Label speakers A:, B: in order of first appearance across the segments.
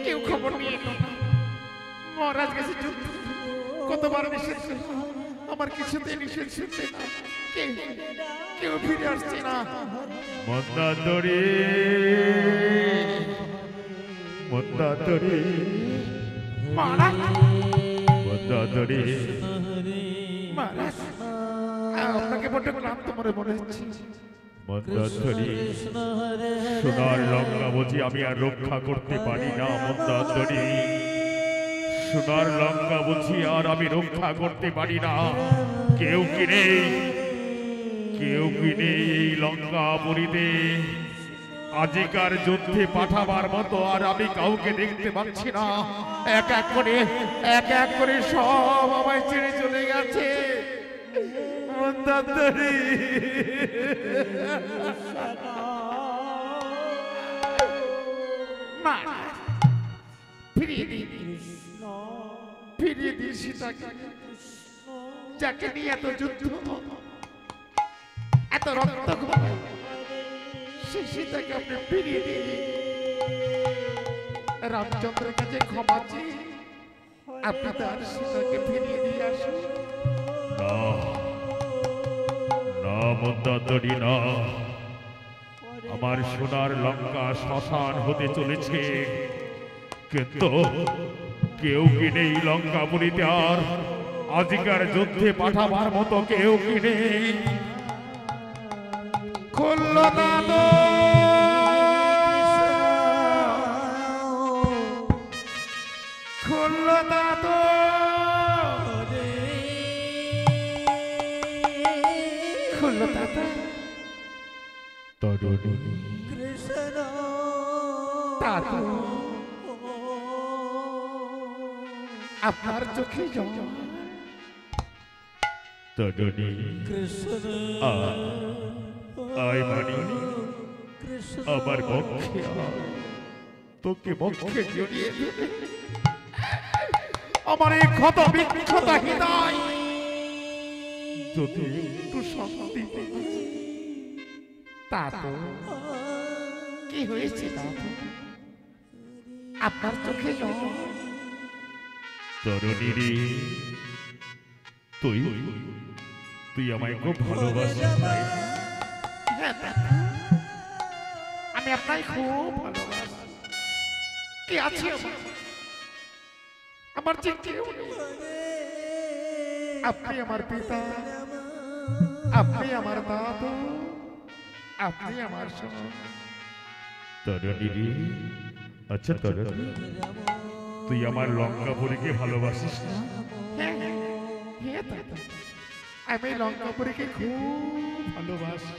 A: কেউ খবর নিয়ে এলো না। মহারাজ গেছে যুদ্ধ, কতবার নিষেধ, আমার কিছুতে নিষেধ শুনছে না, কেউ ফিরে আসছে না।
B: মন্দাদরি, মন্দাদরি,
A: মহারাজ,
B: মন্দাদরি,
A: মহারাজ, আপনাকে বড্ড ক্লান্ত মনে মনে হচ্ছে।
B: মন্দাদরি, সোনার লঙ্কা বুঝি আমি আর রক্ষা করতে পারি না। মন্দাদরি, সোনার লঙ্কা বুঝি আর আমি রক্ষা করতে পারি না। কেউ কি নেই, কেউ কি নেই এই লঙ্কা পুরীতে আজিকার যুদ্ধে পাঠাবার মতো? আর আমি কাউকে দেখতে পাচ্ছি না।
A: এক এক করে সব আমায় ছেড়ে চলে গেছে।
B: মন্দাদরি,
A: মহারাজ, ফিরিয়ে দিন সীতাকে, যাকে নিয়ে এত যুদ্ধ, এত রক্ত, সেই সীতাকে আপনি ফিরিয়ে দিন। রামচন্দ্রের কাছে ক্ষমা চেয়ে আপনি তার সীতাকে ফিরিয়ে দিয়ে আসুন।
B: না না মন্দাদরি, না। আমার সোনার লঙ্কা শ্মশান হতে চলেছে, কিন্তু কেউ কি নেই লঙ্কা পুরীতে আর আজিকার যুদ্ধে পাঠাবার মতো? কেউ কি নেই?
A: খুললো দাদু, খুললো দাদু, খুললো দাদু,
B: তরুণী,
A: দাদু, আপনার চোখে জল।
B: তরুণী, আয় মানি, আমার বক্ষে আয়। তোকে বক্ষে জড়িয়ে ধরে
A: আমার এই ক্ষত বিক্ষত হৃদয়
B: যদি
A: একটু শান্তি পেয়ে। দাদু, কি হয়েছে দাদু? আপনার চোখে জল।
B: তরুণী রে, তুই তুই আমায় খুব ভালোবাসিস তাই না?
A: হ্যাঁ দাদু, আমি আপনাকে খুব ভালোবাসি। কি আছে আমার যে কেউ নেই। আপনি আমার পিতা, আপনি আমার দাদু, আপনি আমার সব।
B: তরুণী রে, আচ্ছা তরুণী, তুই আমার লঙ্কাপুরীকে ভালোবাসিস না?
A: হ্যাঁ হ্যাঁ দাদু, আমি লঙ্কাপুরীকে খুব ভালোবাসি।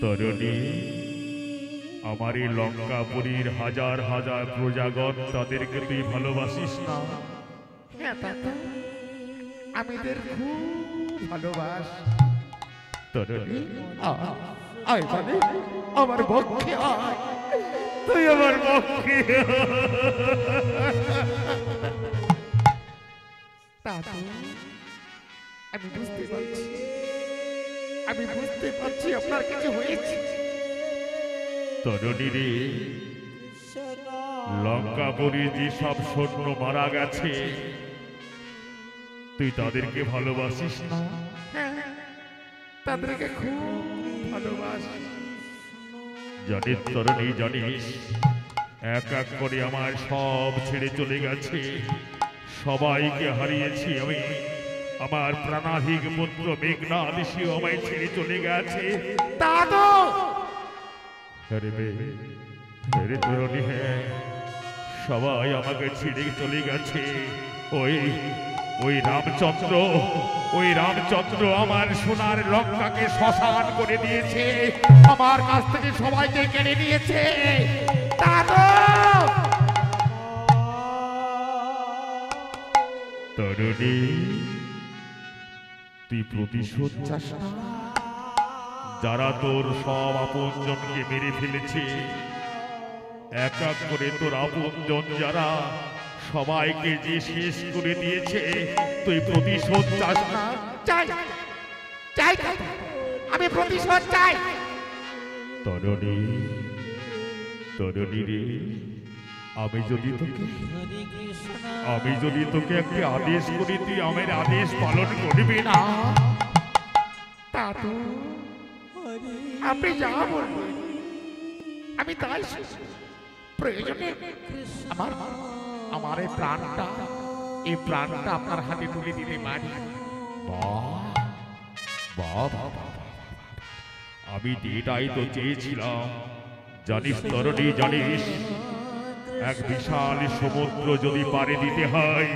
B: তরুণী, আমার এই লঙ্কাপুরীর হাজার হাজার প্রজাগণ, তাদেরকে তুই ভালোবাসিস না?
A: হ্যাঁ দাদু, আমি এদের খুব ভালোবাসি।
B: তরুণী,
A: আয় মানে আমার পক্ষে আয়,
B: তুই আমার পক্ষে।
A: দাদু, আমি বুঝতে পারছি, আমি বুঝতে পারছি আপনার কিছু হয়েছে।
B: তরুণী রে, লঙ্কাপুরী যে সব সৈন্য মারা গেছে, তুই তাদেরকে ভালোবাসিস না?
A: হ্যাঁ, তাদেরকে খুব ভালোবাসি।
B: জানিস তরুণী, জানিস এক এক করে আমার সব ছেড়ে চলে গেছে, সবাইকে হারিয়েছি আমি। আমার প্রাণাধিক পুত্র মেঘনাদ সেও আমায় ছেড়ে চলে গেছে।
A: দাদু,
B: আরে তরুণী, হ্যাঁ, সবাই আমাকে ছেড়ে চলে গেছে। ওই রামচন্দ্র, ওই রামচন্দ্র আমার সোনার লঙ্কাকে শ্মশান করে দিয়েছে,
A: আমার কাছ থেকে সবাইকে কেড়ে নিয়েছে। দাদু,
B: তরুণী, তুই প্রতিশোধ চাস না? যারা তোর সব আপনজনকে মেরে ফেলেছে, এক এক করে তোর আপনজন যারা, সবাইকে যে শেষ করে দিয়েছে, তুই প্রতিশোধ চাস না?
A: চাই চাই দাদু, আমি প্রতিশোধ চাই।
B: তরুণী, তরুণী রে, আমি যদি তোকে একটি আদেশ করি, তুই আমার আদেশ পালন করবি না?
A: তা তো আপনি যা বলবেন আমি তাই শুনবো। প্রয়োজনে আমার এই প্রাণটা আপনার হাতে তুলে দিতে পারি।
B: আমি এটাই তো চেয়েছিলাম। জানিস তরুণী, জানিস এক বিশাল সমুদ্র যদি পাড়ি দিতে হয়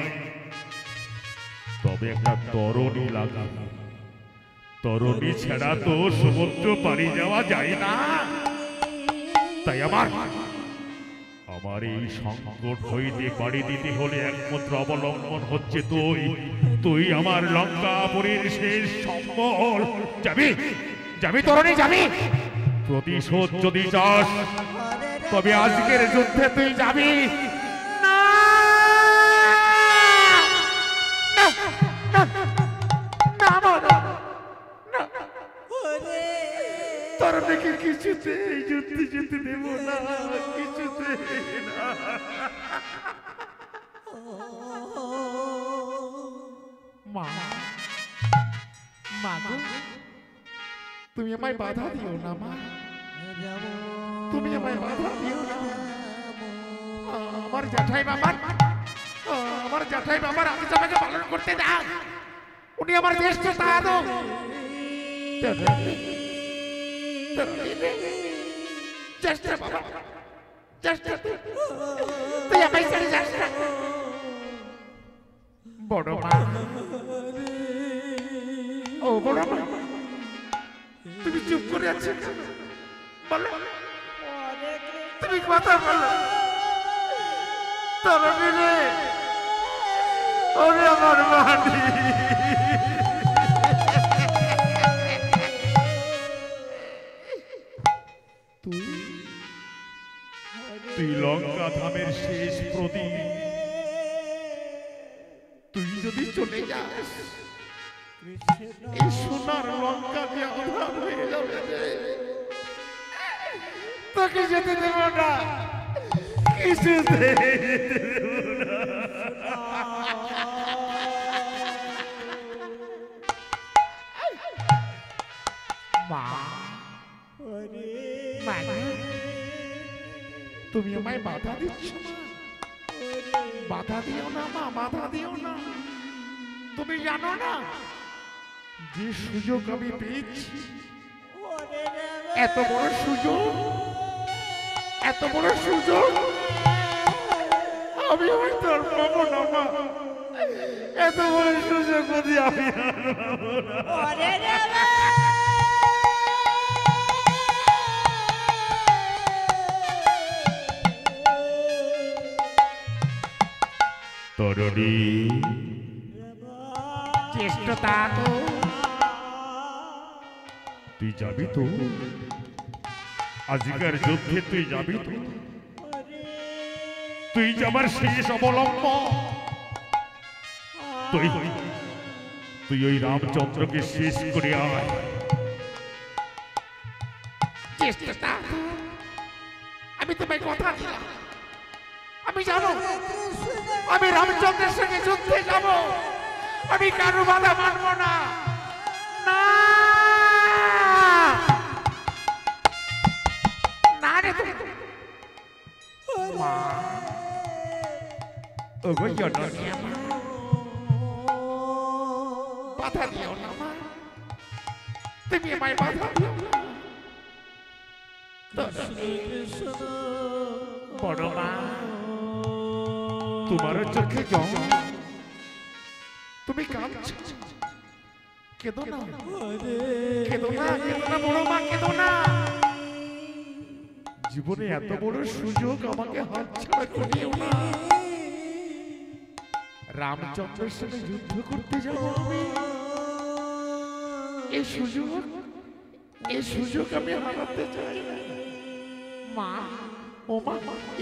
B: তবে একটা তরুণী লাগে। তরুণী ছাড়া তো সমুদ্র পাড়ি যাওয়া যায় না। তাই আমার এই সংকট হইতে পাড়ি দিতে হলে একমাত্র অবলম্বন হচ্ছে তুই আমার লঙ্কাপুরীর শেষ সম্বল। যাবি তরুণী, যাবি? প্রতিশোধ যদি চাস তবে আজকের যুদ্ধে তুই যাবি।
A: তরুণীকে কিছুতে যুদ্ধে যেতে দেব না, কিছুতে না। মা গো, তুমি আমায় বাধা দিও না মা, তুমি আমায় বাধা দিও না। আমার জ্যাঠাই বাবার আদেশ আমাকে পালন করতে দাও। উনি আমার জ্যেষ্ঠ দাদু। তুই আমায় ছেড়ে যাস না। বড় মা, ও বড় মা, তুমি চুপ করে আছো, বলো, তুমি কথা বলো। তরুণী রে, ওরে আমার মানি,
B: তুই লঙ্কা ধামের শেষ প্রদীপ।
A: তুই যদি চলে যাস এই সোনার লঙ্কা যে আধার হয়ে যাবে, তোকে যেতে দেব না, কিছুতে মা। তুমি আমায় বাধা দিচ্ছ না, বাধা দিও না মা, বাধা দিও না। তুমি জানো না যে সুযোগ আমি পেয়েছি, এত বড় সুযোগ আমি হয়তো আর পাবো না মা। এত বড় সুযোগ যদি আমি আর পাবো না।
B: তরুণী,
A: চেষ্টা তো
B: তুই যাবি তো? আজকের যুদ্ধে তুই যাবি তো? তুই যাবার শেষ অবলম্বন। তুই ওই রামচন্দ্রকে শেষ করে আয়।
A: চেষ্টা, আমি তোমায় কথা দিলাম, আমি জানো আমি রামচন্দ্রের সঙ্গে যুদ্ধে যাব, আমি কারো বাধা মানব না। না রে মা, ওগো জননী আমার, বাধা দিও না মা, তুমি আমায় বাধা দিও না। বড় মা, তোমার চোখে জল, তুমি কাঁদছো, কেঁদো না, কেঁদো না, কেঁদো না বড় মা, কেঁদো না। জীবনে এত বড় সুযোগ আমাকে হাতছাড়া করিও না। রামচন্দ্রের সাথে যুদ্ধ করতে যাব আমি, এই সুযোগ আমি হারাতে চাই না মা। ও মা,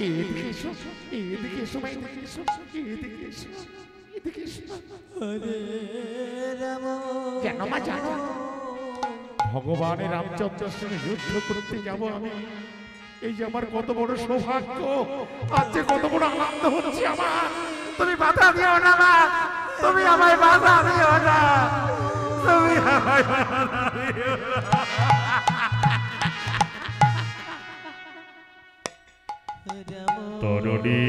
A: এদিকে এসো, এদিকে এসো মা, এদিকে এসো, এদিকে এসো, এদিকে এসো। জানো মা, জানো ভগবানের রামচন্দ্রের সঙ্গে যুদ্ধ করতে যাব আমি, এই যে আমার কত বড় সৌভাগ্য, আজ যে কত বড় আনন্দ হচ্ছে আমার। তুমি বাধা দিও না মা, তুমি আমায় বাধা দিও না, তুমি আমায় বাধা দিও না।
B: তরুণী,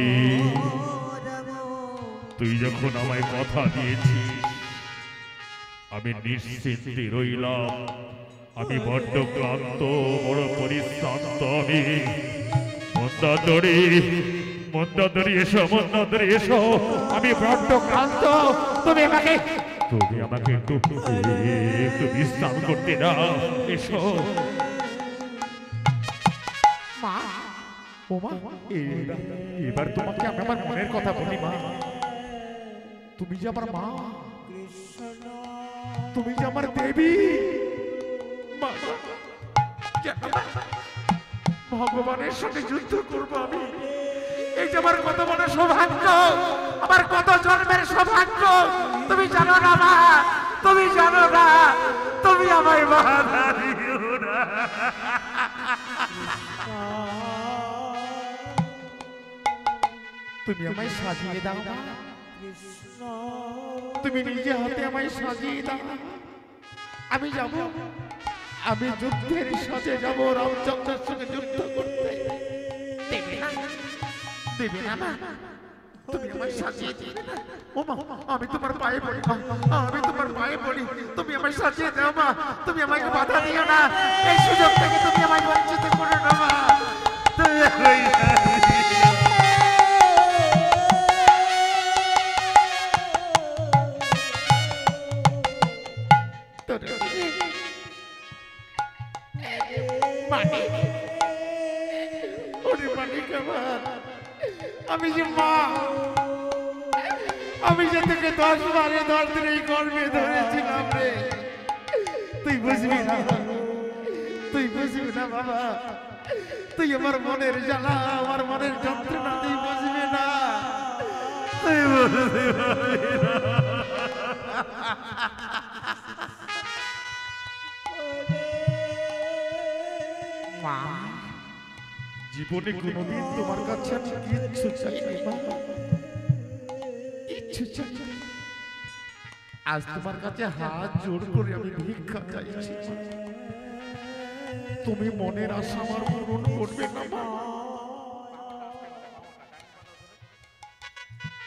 B: তুই যখন আমায় কথা দিয়েছিস আমি নিশ্চিন্তে রইলাম। আমি বড্ড ক্লান্ত, বড় পরিশ্রান্ত আমি। মন্দাদরি, মন্দাদরি এসো, মন্দাদরি এসো, আমি বড্ড ক্লান্ত। তুমি আমাকে একটু বিশ্রাম করতে দাও, এসো।
A: মা, ও মা, এবার তোমাকে আমি আমার মনের কথা বলি মা। তুমি যে আমার মা, তুমি যে আমার দেবী মা। ভগবানের সাথে যুদ্ধ করবো আমি। এই যে আমার কত বড় সৌভাগ্য, আমার কত জন্মের সৌভাগ্য। তুমি জানো না মা, তুমি জানো না, তুমি আমায় বাধা দিও না। তুমি আমায় সাজিয়ে দাও মা, তুমি নিজে হাতে আমায় সাজিয়ে দাও। আমি যাব, আমি যুদ্ধের সাজে যাব রামচন্দ্রের সঙ্গে যুদ্ধ করতে। দেবে না, দেবে না মা, তুমি আমায় সাজিয়ে দিবে না। ও মা, আমি তোমার পায়ে পড়ি মা, আমি তোমার পায়ে পড়ি, তুমি আমায় সাজিয়ে দাও মা। তুমি আমাকে বাধা দিও না, এই সুযোগ থেকে তুমি আমায় বঞ্চিত করো না মা। তুমি আমায় আমি যে মা, আমি যে তোকে 10 বারে 10 দিন এই গর্ভে ধরেছিলাম রে, তুই বুঝবি না, তুই বুঝবি না বাবা। তুই আমার মনের জ্বালা, আমার মনের যন্ত্রণা তুই বুঝবি না, তুই বুঝবি না। মা, জীবনে কোনোদিন তোমার কাছে আমি কিচ্ছু চাইনি মা, কিচ্ছু চাইনি। আজ তোমার কাছে হাত জোর করে আমি ভিক্ষা চাইছি। তুমি মনের আশা আমার পূরণ করবে না মা।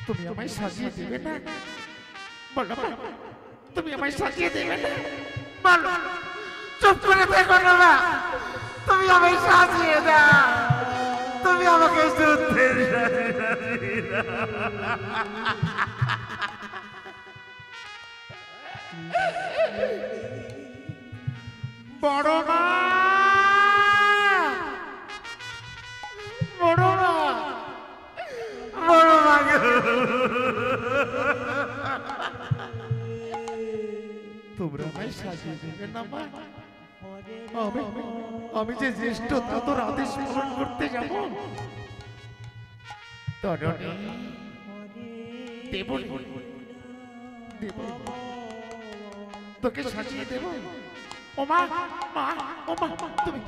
A: তুমি আমায় সাজিয়ে দেবে না বলো মা, তুমি আমায় সাজিয়ে দেবে না বলো। চুপ করে দেখো না মা, তুমি আমায় সাজিয়ে দাও, তুমি আমাকে যুদ্ধের বড় মা, বড় মা, বড় মা, তোমরা আমায় সাজিয়ে দেবে না মা। আমি যে জ্যেষ্ঠ তা তোর আদেশ পালন করতে যাব। তোকে সাজিয়ে দেব। ও মা, মা, ও মা, তুমি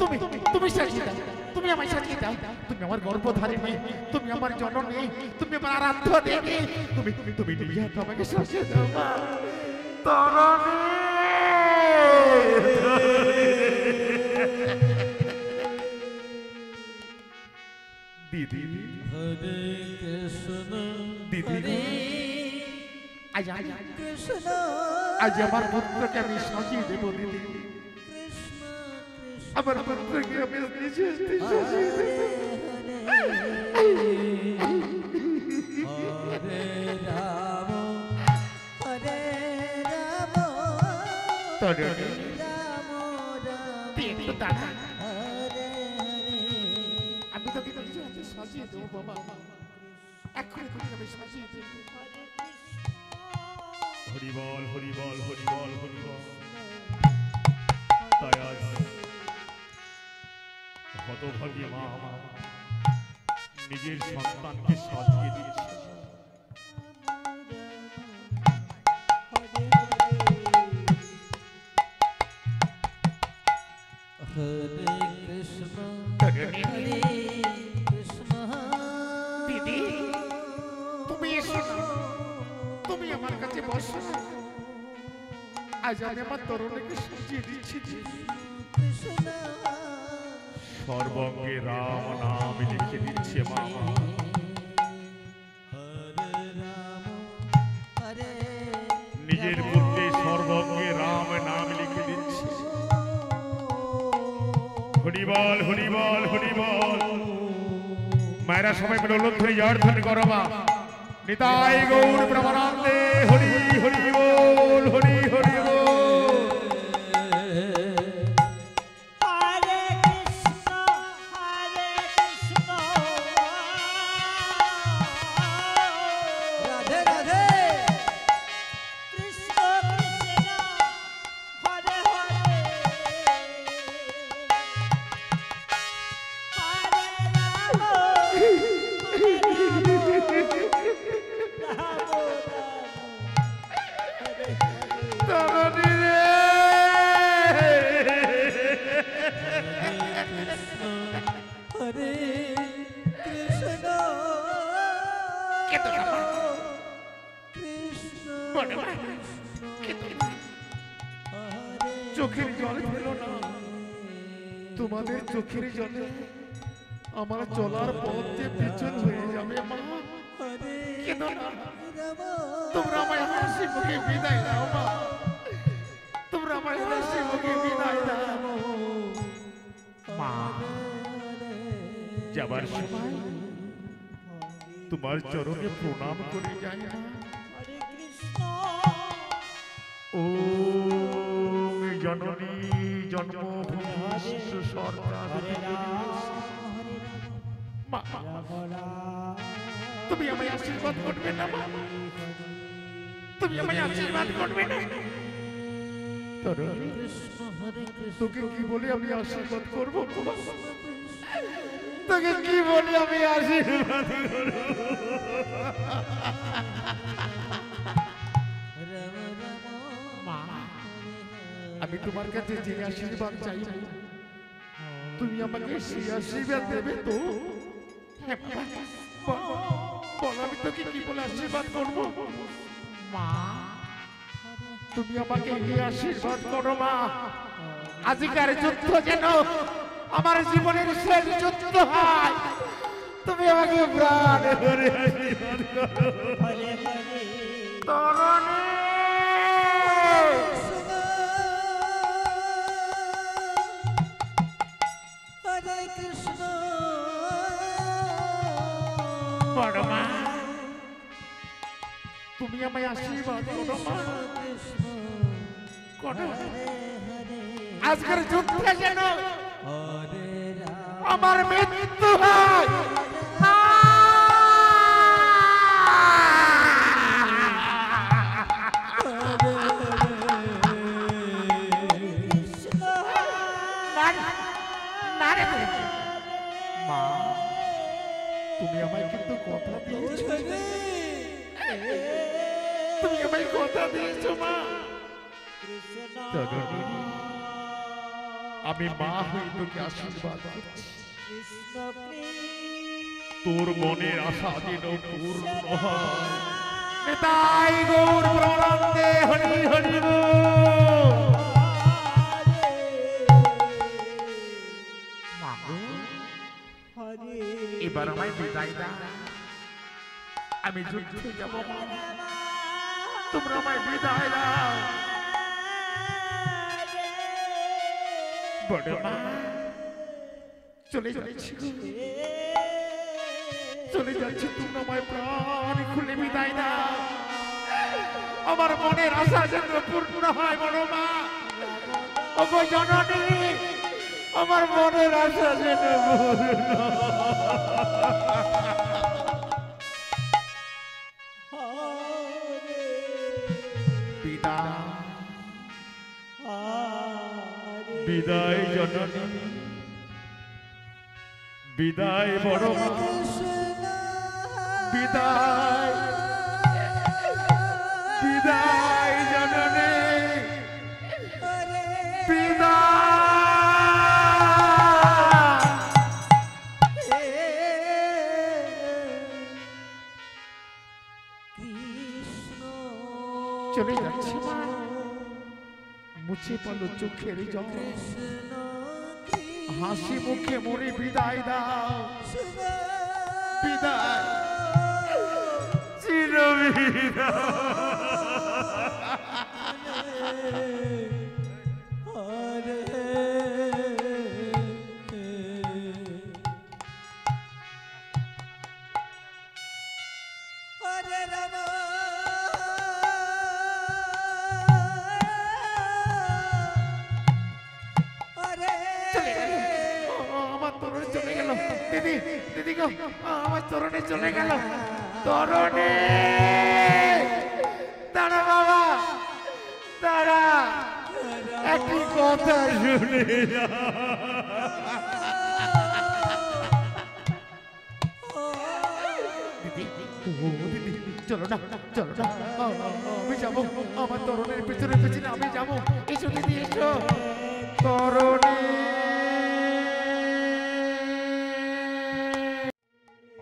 A: তুমি তুমি সাজিয়ে দাও, তুমি আমায় সাজিয়ে দাও। তুমি আমার গর্ভধারিণী, তুমি আমার জননী, তুমি আমার আরাধ্য দেবী। তুমি তুমি তুমি নিজে হাতে আমাকে সাজিয়ে দাও মা। তরণী, দিদি, হরে কৃষ্ণ, দিদি, আজ আমার পুত্রকে আমি সাজিয়ে দেবো দিদি। আমার পুত্রকে আমি নিজে সাজিয়ে দেবো। আমি তোকে নিজে হাতে সাজিয়ে দেবো বাবা, এক্ষুনি তোকে আমি সাজিয়ে দেবো।
B: হরিবল, হরিবল, হরিবল, হরিবল। তাই আজ হতভাগী মা আমার নিজের সন্তানকে সাজিয়ে দিয়েছে।
A: দিদি তুমি এসো না, তুমি আমার কাছে বসো। আজ আমি আমার তরুণীকে সাজিয়ে দিচ্ছি।
B: সর্বঙ্গে রাম নাম লিখে দিচ্ছে মা। নিজের বুদ্ধে সর্বঙ্গে রাম নাম লিখে দিচ্ছে। হরিবল হরিবল হরিবল। মায়েরা সবাই মিলে উল্লধ্বনি জয়ধ্বনি করো মা। নিতাই গৌর ব্রহ্মানন্দে হরি হরি বল হরি হরি বল।
A: চোখের জল ফেলো না, তোমাদের চোখের জলে আমার চলার পথ যে পিছন হয়ে যাবে মা। কেঁদো না, তোমরা আমায় হাসি মুখে বিদায় দাও মা, তোমরা আমায় হাসি মুখে বিদায় দাও মা।
B: যাবার সময় তোমার চরণে প্রণাম করে যাই না। ও জননী জন্মভূমি সরকার,
A: তুমি আমায় আশীর্বাদ করবে না মা, তুমি আমায় আশীর্বাদ করবে না। তোকে কি বলে আমি আশীর্বাদ করবো, তোকে কি বলে আমি আশীর্বাদ করবো? আমি তোমার কাছে যে আশীর্বাদ চাই তুমি আমাকে সেই আশীর্বাদ দেবে তো? বল, আমি তোকে কি বলে আশীর্বাদ করবো মা? তুমি আমাকে এই আশীর্বাদ করো মা, আজকের যুদ্ধ যেন আমার জীবনের শেষ যুদ্ধ হয়। তুমি আমাকে প্রাণ ভরে আশীর্বাদ করো তরুণী। মা তুমি আমায় আশীর্বাদ করো মা, আজকের যুদ্ধে যেন আমার মৃত্যু হয়। মা তুমি আমায় কিন্তু কথা দিয়েছো, তুমি আমায় কথা দিয়েছো মা।
B: আমি মা হয়ে তোকে আশীর্বাদ করছি, তোর মনের আশা যেন পূর্ণ হয়।
A: নিতাই গৌর ব্রহ্মানন্দে হরি হরি বল। এবার আমায় বিদায় দাও, আমি যুদ্ধে যাব, তোমরা আমায় বিদায় দাও। বড় মা চলে যাচ্ছি, চলে যাচ্ছি, তোমরা আমায় প্রাণ খুলে বিদায় দাও। আমার মনের আশা যেন পূর্ণ হয় বড় মা। ওগো জননী, আমার মনের আশা যেন পূর্ণ বিদায়।
B: বিদায় জননী, বিদায় বড় মা,
A: বিদায় বিদায় জননী, বিদায়। চলে যাচ্ছি মা, মুছে পালো চোখের জল, হাসি মুখে মরে বিদায় দাও, বিদায়, চির দিদি, দিদি গো, আমার তরুণী চলে গেল। তরুণী, দাঁড়া বাবা, দাঁড়া, একটি কথা শুনে যা। চলো না, চলো না, আমি যাবো, আমার তরুণের পেছনে পেছনে আমি যাবো। এসো দিদি, এসো। তরুণী,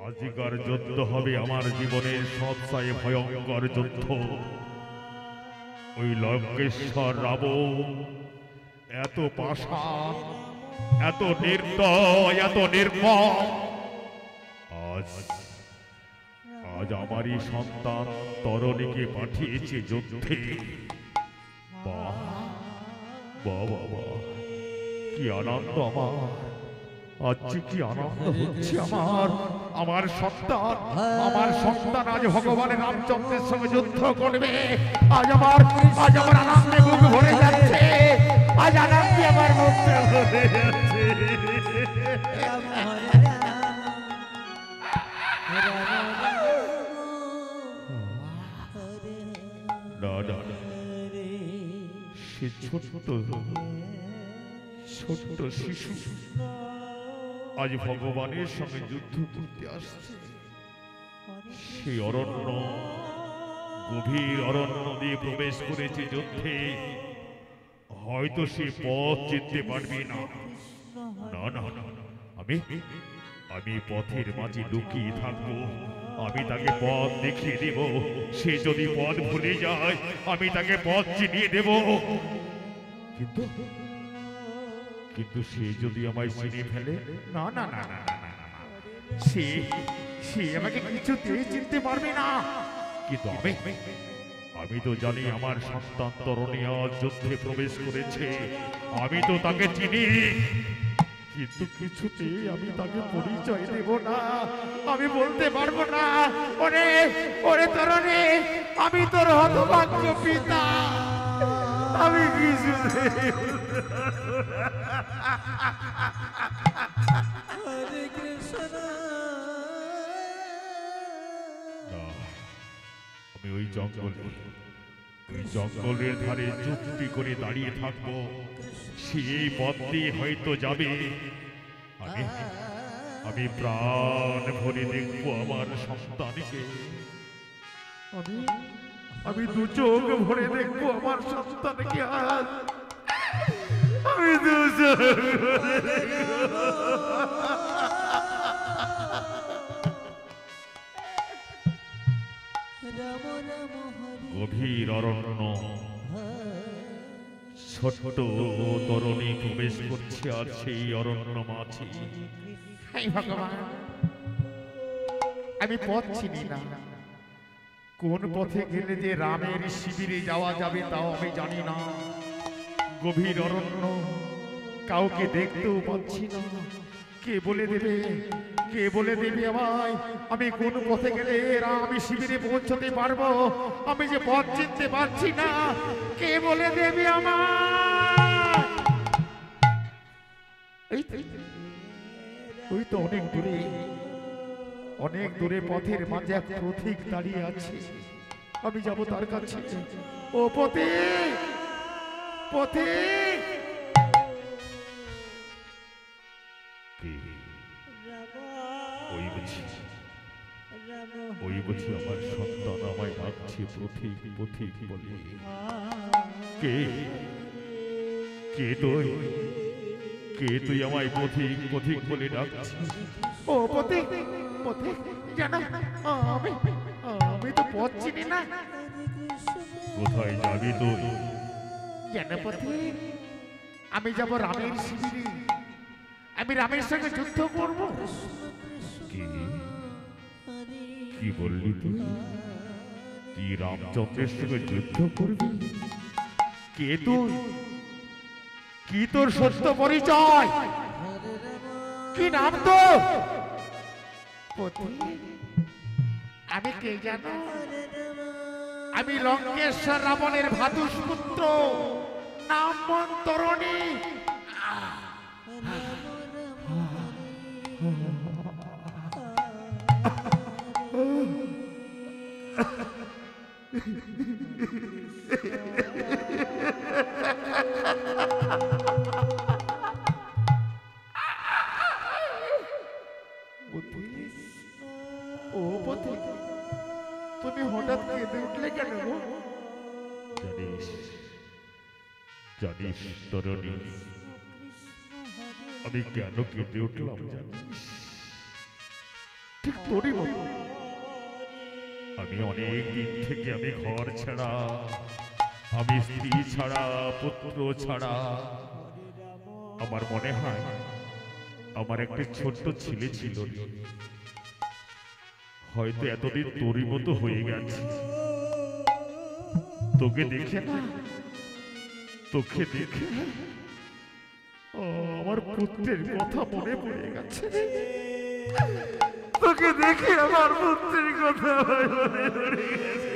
B: আজিকার যুদ্ধ হবে আমার জীবনের সবচেয়ে ভয়ঙ্কর যুদ্ধ। ওই লঙ্কেশ্বর রাবণ এত পাষাণ, এত নির্দয়, এত নির্মম, আজ আমারই সন্তান তরণীকে পাঠিয়েছে যুদ্ধে। বাহ বাহ বাবা, কি আনন্দ আমার, আজ কি আনন্দ হচ্ছে আমার। আমার সন্তান আজ ভগবানের রামচন্দ্রের সঙ্গে যুদ্ধ করবে। আজ আমার আনন্দে মুখ ভরে যাচ্ছে, আজ আনন্দে আমার মুখ ভরে যাচ্ছে। না না, সে ছোট্ট শিশু আজ ভগবানের সঙ্গে যুদ্ধ করতে আসছে। সেই অরণ্য, গভীর অরণ্য দিয়ে প্রবেশ করেছে যুদ্ধে। হয়তো সে পথ চিনতে পারবে না। না না, আমি পথের মাঝে লুকিয়ে থাকবো, আমি তাকে পথ দেখিয়ে দেব। সে যদি পথ ভুলে যায়, আমি তাকে পথ চিনিয়ে দেব। কিন্তু সে যদি আমায় চিনে ফেলে, না না না না, সে আমাকে কিছুতেই চিনতে পারবে না। কিন্তু আমি তো জানি আমার সন্তান তরুণী আজ যুদ্ধে প্রবেশ করেছে, আমি তো তাকে চিনি। কিন্তু কিছুতেই আমি তাকে পরিচয় দেব না, আমি বলতে পারবো না। ওরে ওরে তরুণী, আমি তোর হতভাগ্য পিতা, আমি কিছু
C: হরে কৃষ্ণ।
B: আমি ওই জঙ্গলের ধারে চুপটি করে দাঁড়িয়ে থাকবো। সেই পথ দিয়ে হয়তো যাবে। আমি প্রাণ ভরে দেখবো আমার সন্তানকে।
A: আমি দু চোখ ভরে দেখবো আমার সন্তানকে। আজ আমি দু চোখ ভরে দেখবো।
B: গভীর অরণ্য, ছোট্ট তরুণী প্রবেশ করছে আর সেই অরণ্য মাঝে।
A: ভগবান, আমি পথ চিনি না, কোন পথে গেলে যে রামের শিবিরে যাওয়া যাবে তাও আমি জানি না। গভীর অরণ্য, কাউকে দেখতেও পাচ্ছি না। কে বলে দেবে, কে বলে দেবে আমায় আমি কোন পথে গেলে রাম শিবিরে পৌঁছতে পারবো? আমি যে পথ চিনতে পারছি না, কে বলে দেবে আমায়? ওই তো অনেক দূরে পথের মাঝে এক পথিক দাঁড়িয়ে আছে। আমি যাব তার কাছে। ও পথিক, পথিক,
B: ওই বুঝি আমার সন্তান আমায় ডাকছে পথিক পথিক বলে। কে কে তুই, কে তুই আমায় পথিক পথিক বলে ডাকছিস?
A: ও পথিক, পথিক জানো আমি তো পথ চিনি না।
B: কোথায় যাবি তুই?
A: সেনাপতি, আমি যাব রামের শিবিরে। আমি রামের সঙ্গে যুদ্ধ করব।
B: কি কি বললি তুই? তুই রামচন্দ্রের সঙ্গে যুদ্ধ করবি?
A: কে তুই? কি তোর সত্য পরিচয়? কি নাম তো? আমি কে জানো? আমি লঙ্কেশ্বর রাবণের ভাতুষ পুত্র, নাম মন্তরণী। ও পথি, তুমি হঠাৎ কেঁদে উঠলে কেন গো?
B: জানিস জানিস তরুণী, আমি কেন কেঁদে উঠলাম জানিস?
A: ঠিক তোরই মতো।
B: আমি অনেক দিন থেকে আমি ঘর ছাড়া, আমি স্ত্রী ছাড়া, পুত্র ছাড়া। আমার মনে হয় আমার একটা ছোট্ট ছেলে ছিল, হয়তো এতদিন তোরই মতো হয়ে গেছে। তোকে দেখে না, তোকে দেখে
A: আমার পুত্রের কথা মনে পড়ে গেছে। তোকে দেখে আমার পুত্রের কথা মনে পড়ে গেছে।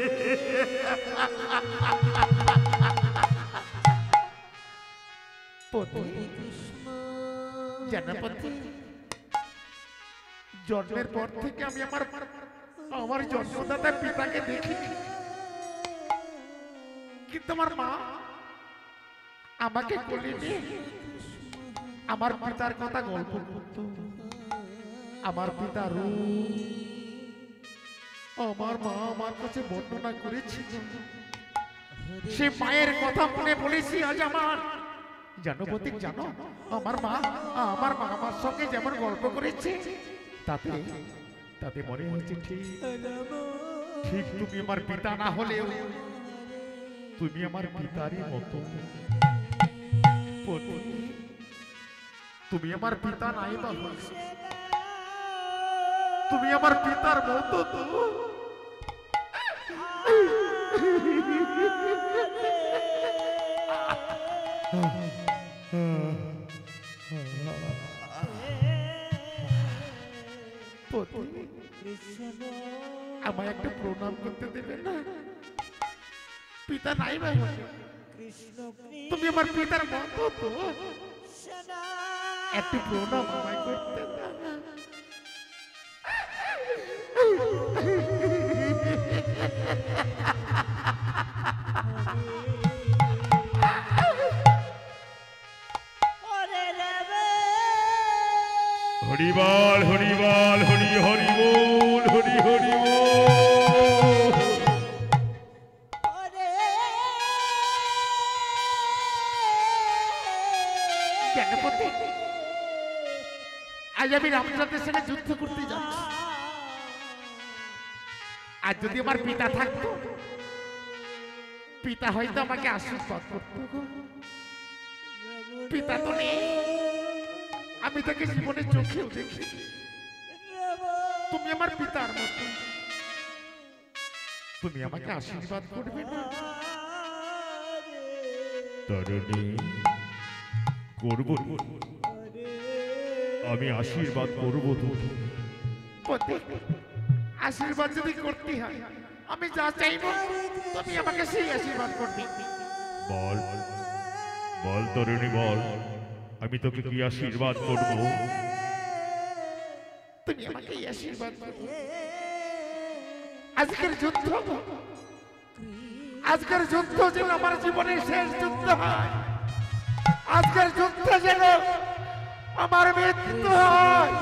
A: সেনাপতি, জন্মের পর থেকে আমি আমার জন্মদাতা পিতাকে দেখি, কিন্তু আমার মা আমাকে কোলে নিয়ে আমার পিতার কথা গল্প করত। আমার পিতার রূপ আমার মা আমার কাছে বর্ণনা করেছি। সে মায়ের কথা মনে বলেছি আজ আমার। জানো প্রতীক, জানো আমার মা আমার সঙ্গে যেমন গল্প করেছে, তাতে তাতে মনে হচ্ছে ঠিক তুমি আমার পিতা না হলেও তুমি আমার পিতারই মতো। তুমি আমার পিতা নাই বা তুমি আমার পিতার মতো তো। আমায় একটা প্রণাম করতে দেবে না? পিতা নাই ভাই, তুমি আমার পিতার মতো তো, একটু প্রণাম আমায় করতে দাও।
B: হরিবল হরিবল হরি হরি বল, হরি হরি বল।
A: সেনাপতি, আজ আমি রামচন্দ্রের সঙ্গে যুদ্ধ করতে যাচ্ছি। আর যদি আমার পিতা থাকতো, পিতা হয়তো আমাকে আশীর্বাদ করতো। পিতা তো নেই, আমি তাকে জীবনে চোখেও দেখি। তুমি আমার পিতার মতো, তুমি আমাকে আশীর্বাদ করবে না?
B: তরুণী, করব, আমি আশীর্বাদ করব তোকে।
A: আশীর্বাদ যদি করতে হয়, আমি যা চাইবো তুমি আমাকে সেই আশীর্বাদ করবে।
B: বল বল তরুণী বল, আমি তোকে কি আশীর্বাদ করব?
A: তুমি আমাকে এই আশীর্বাদ করবে, আজকের যুদ্ধ, আজকের যুদ্ধ যেন আমার জীবনের শেষ যুদ্ধ হয়। আজকের যুদ্ধ যেন আমার মৃত্যু হয়।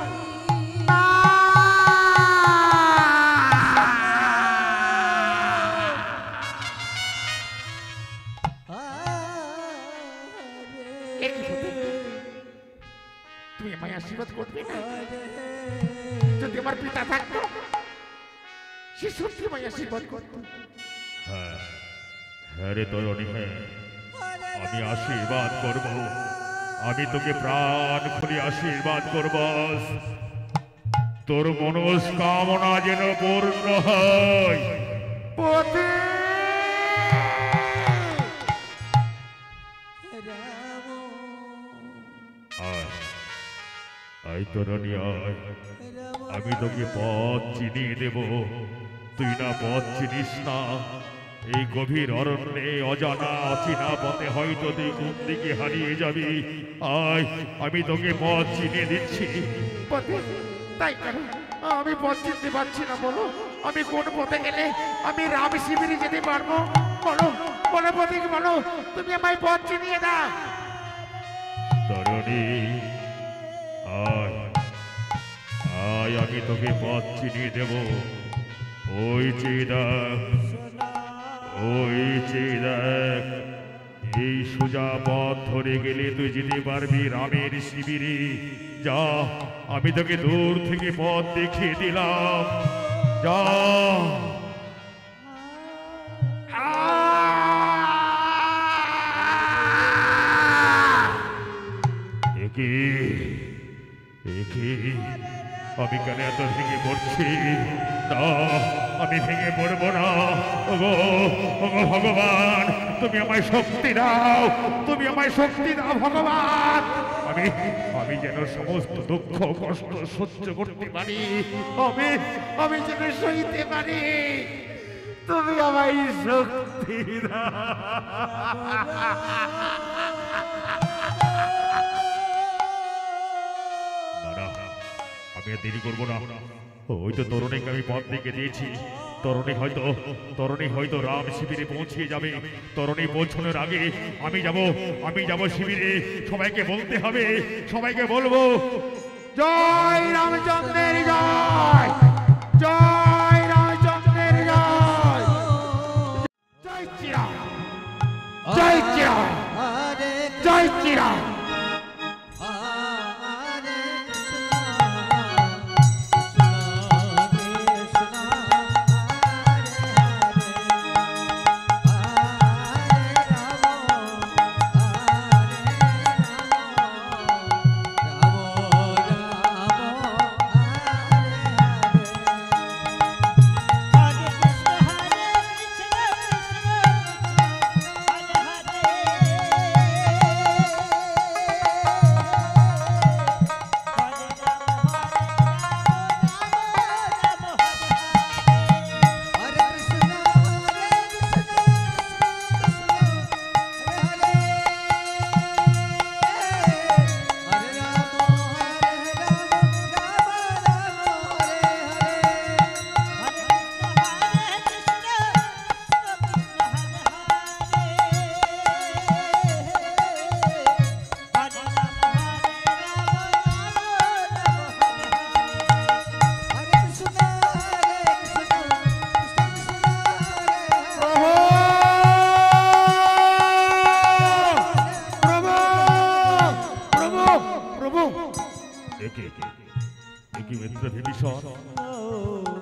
A: তুমি আমায় আশীর্বাদ করবে না? যদি আমার পিতা থাকতো, সে সত্যি আমায় আশীর্বাদ করতো।
B: হ্যাঁ, হ্যাঁ রে তরণী, হ্যাঁ, আমি আশীর্বাদ করব, আমি তোকে প্রাণ খুলে আশীর্বাদ করব, তোর মনস্কামনা যেন পূর্ণ হয়।
A: পতি
B: আয় তরণী আয়, আমি তোকে পথ চিনিয়ে দেব, তুই না পথ চিনিস না। এই গভীর অরণ্যে অজানা অচেনা পথে হয়তো তুই কোন দিকে হারিয়ে যাবি। আয়, আমি তোকে পথ চিনিয়ে দিচ্ছি।
A: পতি তাই কেন? আমি পথ চিনতে পারছি না, বলো আমি কোন পথে গেলে আমি রাম শিবিরে যেতে পারবো? বলো বলো পতি, বলো তুমি আমায় পথ চিনিয়ে দাও।
B: তরণী আয়, আয়, আমি তোকে পথ চিনিয়ে দেব। ওই চেয়ে দেখ, ওই চেয়ে দেখ, এই সোজা পথ ধরে গেলে তুই যেতে পারবি রামের শিবিরে। যা, আমি তোকে দূর থেকে পথ দেখিয়ে দিলাম, যা। আমি কেন এত ভেঙে পড়ছি? না, আমি ভেঙে পড়বো না। ওগো ওগো ভগবান, তুমি আমায় শক্তি দাও, তুমি আমায় শক্তি দাও ভগবান। আমি আমি যেন সমস্ত দুঃখ কষ্ট সহ্য করতে পারি,
A: আমি আমি যেন সইতে পারি, তুমি আমায় শক্তি দাও।
B: আমি আর দেরি করবো না। ওই তো তরুণীকে আমি পথ দেখে দিয়েছি। তরুণী হয়তো রাম শিবিরে পৌঁছে যাবে। তরুণী পৌঁছানোর আগে আমি যাব শিবিরে। সবাইকে বলতে হবে, সবাইকে বলবো,
A: জয় রামচন্দ্রের জয়, জয় রামচন্দ্রের জয়, জয় শ্রীরাম, জয় শ্রীরাম, জয় শ্রীরাম।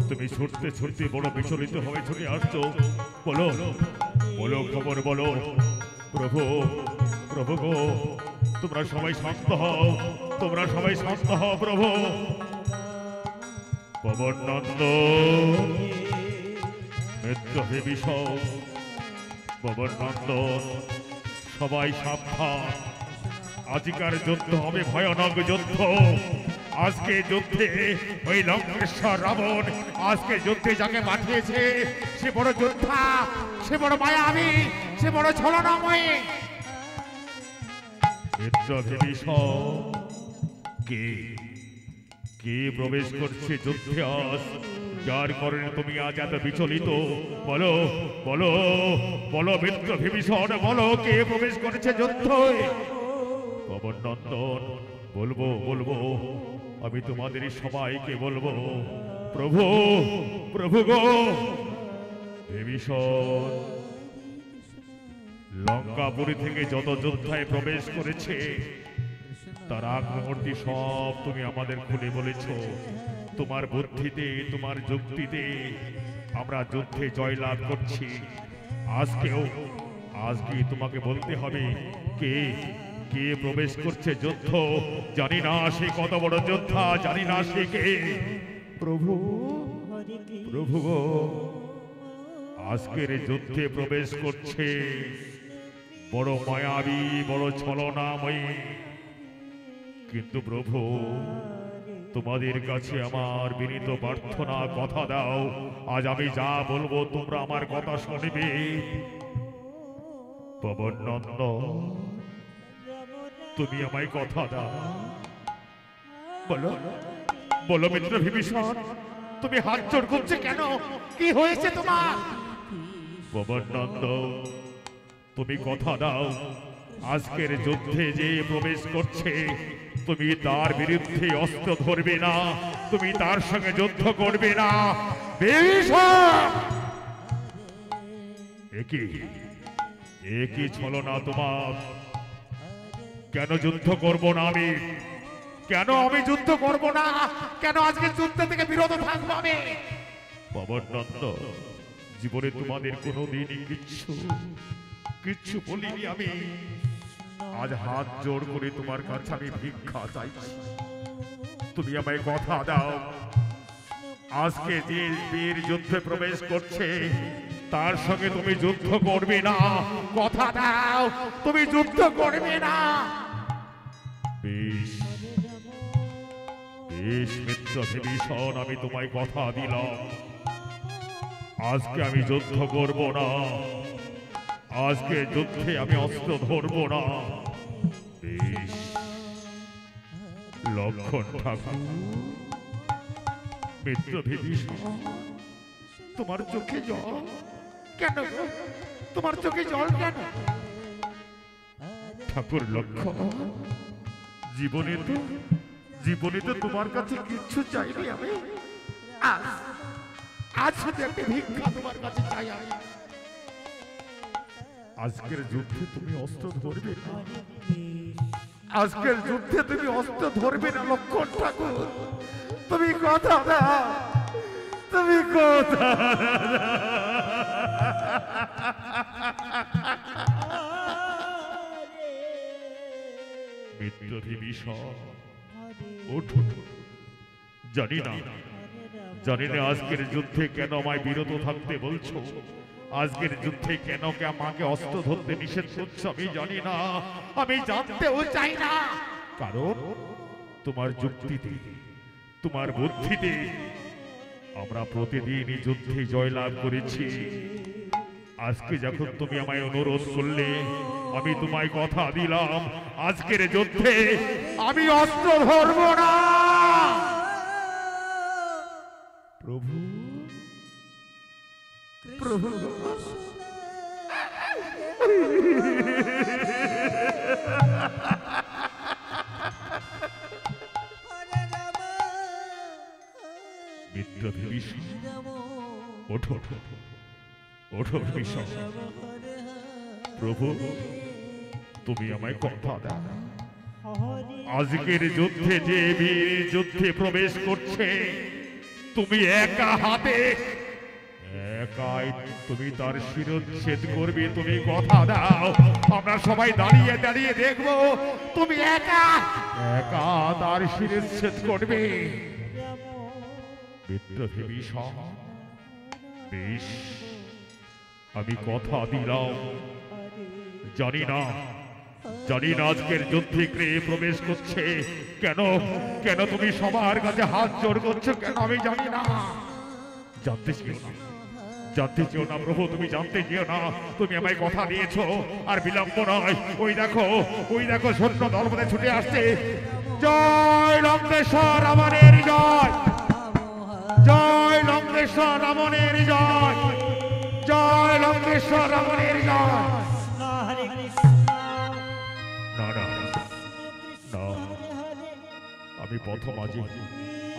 B: তুমি ছুটতে ছুটতে বড় বিচলিত হয়ে ছুটে আসছো। বলো বলো, খবর বলো। প্রভু প্রভু গো, তোমরা সবাই শান্ত হও, তোমরা সবাই শান্ত হও। প্রভু পবন নন্দ, বিশ্বর, পবন নন্দন, সবাই সাবধান। আজকের যুদ্ধ হবে ভয়ানক যুদ্ধ। আজকে যুদ্ধে ওই লঙ্কেশ্বর রাবণ আজকে যুদ্ধে যাকে পাঠিয়েছে সে বড় যোদ্ধা, সে বড় মায়াবী, সে বড় ছলনাময়ী। কে প্রবেশ করছে যুদ্ধে আজ, যার কারণে তুমি আজ এত বিচলিত? বলো বলো বলো মিত্র বিভীষণ, বলো কে প্রবেশ করেছে যুদ্ধে? পবন নন্দন, বলবো বলবো, আমি তোমাদের সবাইকে বলবো। প্রভু প্রভু গো, বিভীষণ লঙ্কাপুরী থেকে যত যোদ্ধায় প্রবেশ করেছে তার আক্রমণটি সব তুমি আমাদের খুলে বলেছ। তোমার বুদ্ধিতে, তোমার যুক্তিতে আমরা যুদ্ধে জয়লাভ করছি। আজকে তোমাকে বলতে হবে কে কে প্রবেশ করছে যুদ্ধ। জানি না সে কত বড় যোদ্ধা, জানি না সে কে। প্রভু প্রভু গো, আজকের যুদ্ধে প্রবেশ করছে বড় মায়াবী, বড় ছলনাময়ী। কিন্তু প্রভু, তোমাদের কাছে আমার বিনীত প্রার্থনা, কথা দাও আজ আমি যা বলবো তোমরা আমার কথা শুনবে। পবন নন্দ, তুমি আমায় কথা দাও। বলো বলো মিত্র বিভীষণ, তুমি হাত জোড় করছে কেন?
A: কি হয়েছে তোমার?
B: পবন নন্দ, তুমি কথা দাও আজকের যুদ্ধে যে প্রবেশ করছে তুমি তার বিরুদ্ধে অস্ত্র ধরবে না, তুমি তার সঙ্গে যুদ্ধ করবে না। বিভীষণ, একই ছলনা তোমার। কেন যুদ্ধ করব না আমি? কেন আমি যুদ্ধ করব না?
A: কেন আজকে যুদ্ধ থেকে বিরত থাকবো আমি?
B: পবন নন্দ, জীবনে তোমাদের কোনোদিনই কিচ্ছু বলিনি আমি। আজ হাত জোড় করে তোমার কাছে আমি ভিক্ষা চাইছি, তুমি আমায় কথা দাও আজকে যে বীর যুদ্ধে প্রবেশ করছে তার সঙ্গে তুমি যুদ্ধ করবে না।
A: কথা দাও, তুমি যুদ্ধ করবে না।
B: বেশ বেশ মিত্র বিভীষণ, আমি তোমায় কথা দিলাম আজকে আমি যুদ্ধ করব না, আজকে যুদ্ধে আমি অস্ত্র ধরব না। বেশ, লক্ষণ ঠাকুর, মিত্র বিভীষণ,
A: তোমার চোখে জল কেন? তোমার চোখে জল কেন?
B: ঠাকুর লক্ষণ, জীবনে তো তোমার কাছে কিচ্ছু চাইনি আমি।
A: আজ শুধু একটা ভিক্ষা তোমার কাছে চাই আমি।
B: আজকের যুদ্ধে তুমি অস্ত্র ধরবে না, আজকের যুদ্ধে তুমি অস্ত্র ধরবে না লক্ষণ ঠাকুর।
A: তুমি কথা দাও,
B: তুমি কথা মিত্র বিভীষণ, ওঠো। জানি না আজকের যুদ্ধে কেন আমায় বিরত থাকতে বলছো, আজকের যুদ্ধে কেন আমাকে অস্ত্র ধরতে নিষেধ করছো আমি জানি না, আমি জানতেও চাই না। কারণ তোমার যুক্তিতে, তোমার বুদ্ধিতে আমরা প্রতিদিনই যুদ্ধে জয়লাভ করেছি। আজকে যখন তুমি আমায় অনুরোধ করলে, আমি তোমায় কথা দিলাম আজকের যুদ্ধে আমি অস্ত্র ধরব না। প্রভু প্রভু, মিত্র বিভীষণ, ওঠো ওঠো বিভীষণ। প্রভু, তুমি আমায় কথা দাও আজকের যুদ্ধে যে বীর যুদ্ধে প্রবেশ করছে তুমি একা হাতে, একাই তুমি তার শিরচ্ছেদ করবে, তুমি কথা দাও। আমরা সবাই দাঁড়িয়ে দাঁড়িয়ে দেখবো তুমি একা তার শিরচ্ছেদ করবে। মিত্র বিভীষণ, বেশ, আমি কথা দিলাম। জানি না আজকের যুদ্ধে কে প্রবেশ করছে, কেন তুমি সবার কাছে হাত জোড় করছো কেন আমি জানি না। জানতে চেও না প্রভু, তুমি জানতে চেও না। তুমি আমায় কথা দিয়েছো, আর বিলম্ব নয়। ওই দেখো সৈন্য দলপথে ছুটে আসছে। জয় লঙ্কেশ্বর রাবণের জয়, জয় লঙ্কেশ্বর রাবণের জয়, জয় লঙ্কেশ্বর রাবণের জয়।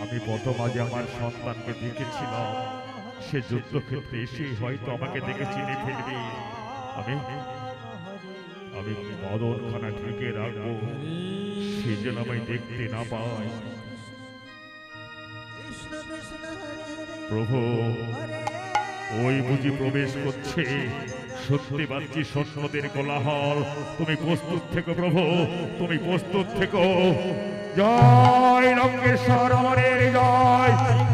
B: আমি প্রথম আজ আমার সন্তানকে দেখেছিলাম, সে যুদ্ধক্ষেত্রে এসে হয়তো আমাকে দেখে চিনে ফেলবে। আমি বদনখানা ঢেকে রাখবো, সে যেন আমায় দেখতে না পায়। প্রভু, ওই বুঝি প্রবেশ করছে শুনতে পাচ্ছি সৈন্যদের কোলাহল। তুমি প্রস্তুত থেকো প্রভু, তুমি প্রস্তুত থেকো। জয় লঙ্কেশ্বর আমাদের জয়,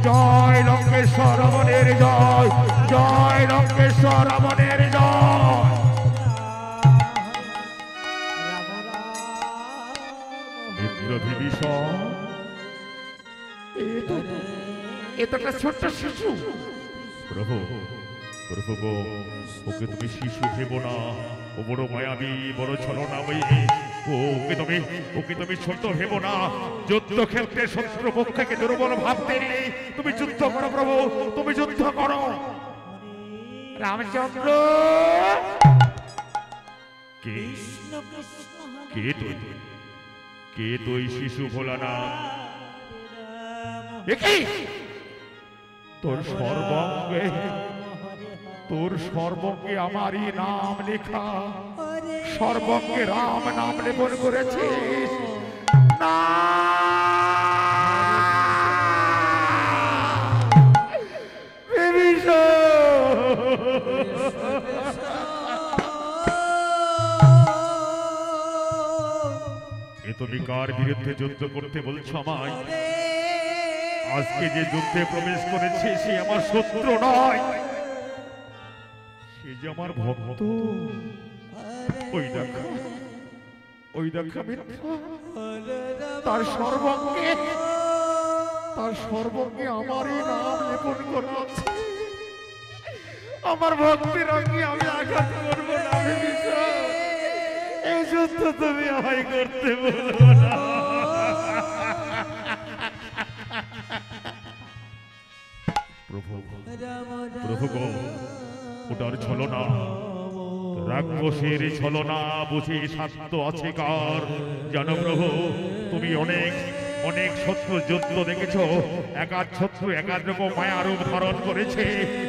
B: জয় লঙ্কেশ্বর আমাদের জয়, জয় লঙ্কেশ্বর আমাদের জয়। ইন্দ্র বিভীষণ,
A: এ তো একটা ছোট্ট শিশু।
B: প্রভু, প্রভু গো, ওকে তুমি শিশু ভেবো না। ও বড় মায়াবী, বড় ছলনাময়ী। ওকে তুমি ছোট ভেবো না। যুদ্ধ ক্ষেত্রে শত্রু পক্ষকে দুর্বল ভাবতে নেই। তুমি যুদ্ধ করো প্রভু, তুমি যুদ্ধ করো।
A: রামচন্দ্র,
B: কে কে তুই? কে তুই শিশু ভোলানাথ? তোর সর্বঙ্গে আমারই নাম লেখা, সর্বঙ্গে রাম নাম লেপন করেছিস না। এ তুমি কার বিরুদ্ধে যুদ্ধ করতে বলছো আমায়? আজকে যে যুদ্ধে প্রবেশ করেছে সে আমার শত্রু নয়, সে যে আমার ভক্ত। ওই দেখো, ওই দেখো তার সর্বঙ্গে আমারই নাম লেপন করা আছে। আমার ভক্তির অঙ্গে আমি আঘাত করবো না। এই যুদ্ধ তুমি আমায় করতে বলো না। প্রভু, প্রভু গো, ওটার ছলনা, রাক্ষসের ছলনা বুঝে শান্ত আছে কার? জানো প্রভু, তুমি অনেক অনেক শত্রু যুদ্ধ দেখেছো। একাধ শত্রু একাধ রকম মায়া রূপ ধারণ করেছে।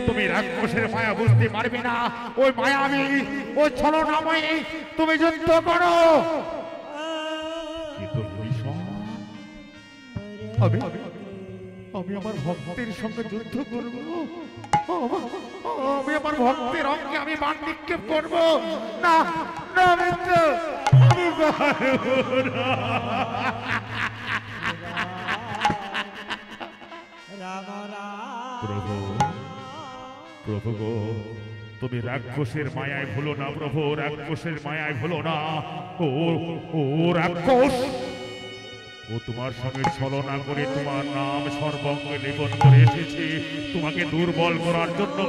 B: তুমি রাক্ষসের মায়া বুঝতে পারবে না। ওই মায়াবী, ওই ছলনাময়ী তুমি যুদ্ধ করো। কিন্তু আমি আমার ভক্তের সঙ্গে যুদ্ধ করব। আমি আমার ভক্তের অঙ্গে আমি বাণ নিক্ষেপ করব না। না মিত্র, আমি পারবো না। প্রভু, প্রভু গো, তুমি রাক্ষসের মায়ায় ভুলো না প্রভু, রাক্ষসের মায়ায় ভুলো না। ও রাক্ষস, ও তোমার সঙ্গে ছলনা করে তোমার নাম সর্বঙ্গে লেপন করে এসেছে তোমাকে দুর্বল করার জন্য,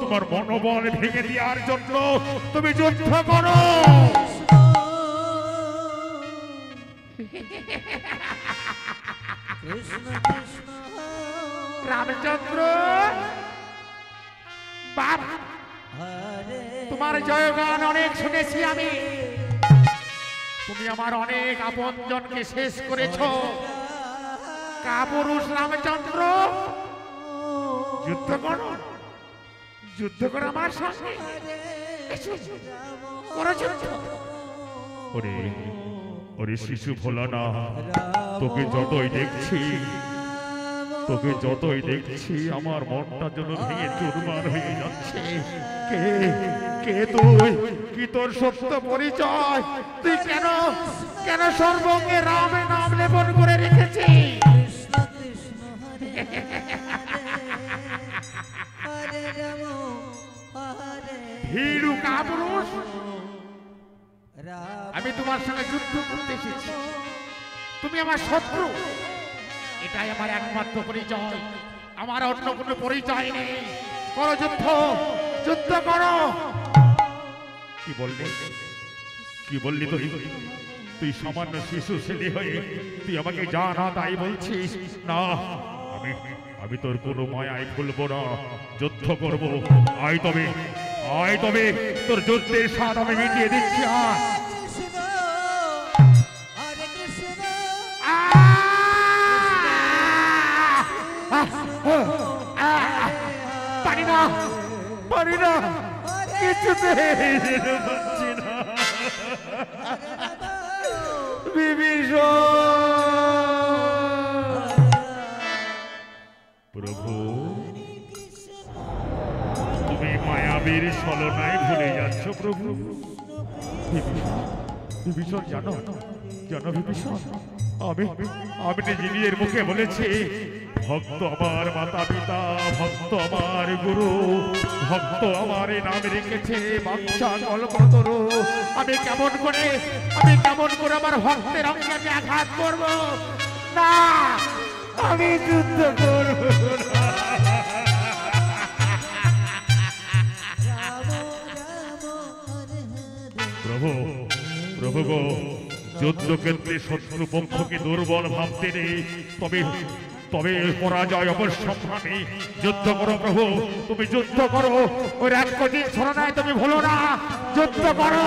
B: তোমার মনোবল ভেঙে দেওয়ার জন্য। তুমি যুদ্ধ করো।
A: রামচন্দ্র বাবা, তোমার জয়গান অনেক শুনেছি আমি। তুমি আমার অনেক আপনজনকে শেষ করেছো। কাপুরুষ রামচন্দ্র, যুদ্ধ করো, যুদ্ধ করো আমার সঙ্গে। করো যুদ্ধ।
B: ওরে ওরে শিশু ভোলানা, তোকে যতই দেখছি, তোকে যতই দেখছি আমার মনটা যেন ভেঙে চুরমার হয়ে যাচ্ছে। কে কে তুই? কি তোর সত্য পরিচয়?
A: তুই কেন কেন সর্বঙ্গে রামের নাম লেপন করে রেখেছিস? ভীরু কাপুরুষ, আমি তোমার সঙ্গে যুদ্ধ করতে এসেছি। তুমি আমার শত্রু, এটাই আমার একমাত্র পরিচয়। আমার অন্য কোনো পরিচয় নেই। করো যুদ্ধ, যুদ্ধ করো।
B: কি বললি? কি বললি তুই? তুই সামান্য শিশু ছেলে হয়ে তুই আমাকে যা না তাই বলছিস? না, আমি তোর কোনো মায়ায় ভুলবো না। যুদ্ধ করবো। আয় তবে, আয় তবে, তোর যুদ্ধের স্বাদ আমি মিটিয়ে দিচ্ছি।
A: পারি না, পারি না, কিছুতে পারছি না। বিভীষণ,
B: প্রভু, তুমি মায়া স্বামীর ছলনায় ভুলে যাচ্ছ প্রভু। বিভীষণ জানো জানো বিভীষণ, আমি আমি নিজের মুখে বলেছি ভক্ত আমার মাতা পিতা, ভক্ত আমার গুরু, ভক্ত আমার নাম রেখেছে বাঞ্ছা কল্পতরু। আমি কেমন করে আমার ভক্তের অঙ্গে আমি আঘাত করব না, আমি যুদ্ধ করব না। প্রভু প্রভু গো, যুদ্ধক্ষেত্রে শত্রুপক্ষকে দুর্বল ভাবতে নেই, তবে পরাজয় অবশ্যম্ভাবী। যুদ্ধ করো প্রভু, তুমি যুদ্ধ করো, ওই রাক্ষসীর ছলনায় তুমি ভুলো না, যুদ্ধ করো।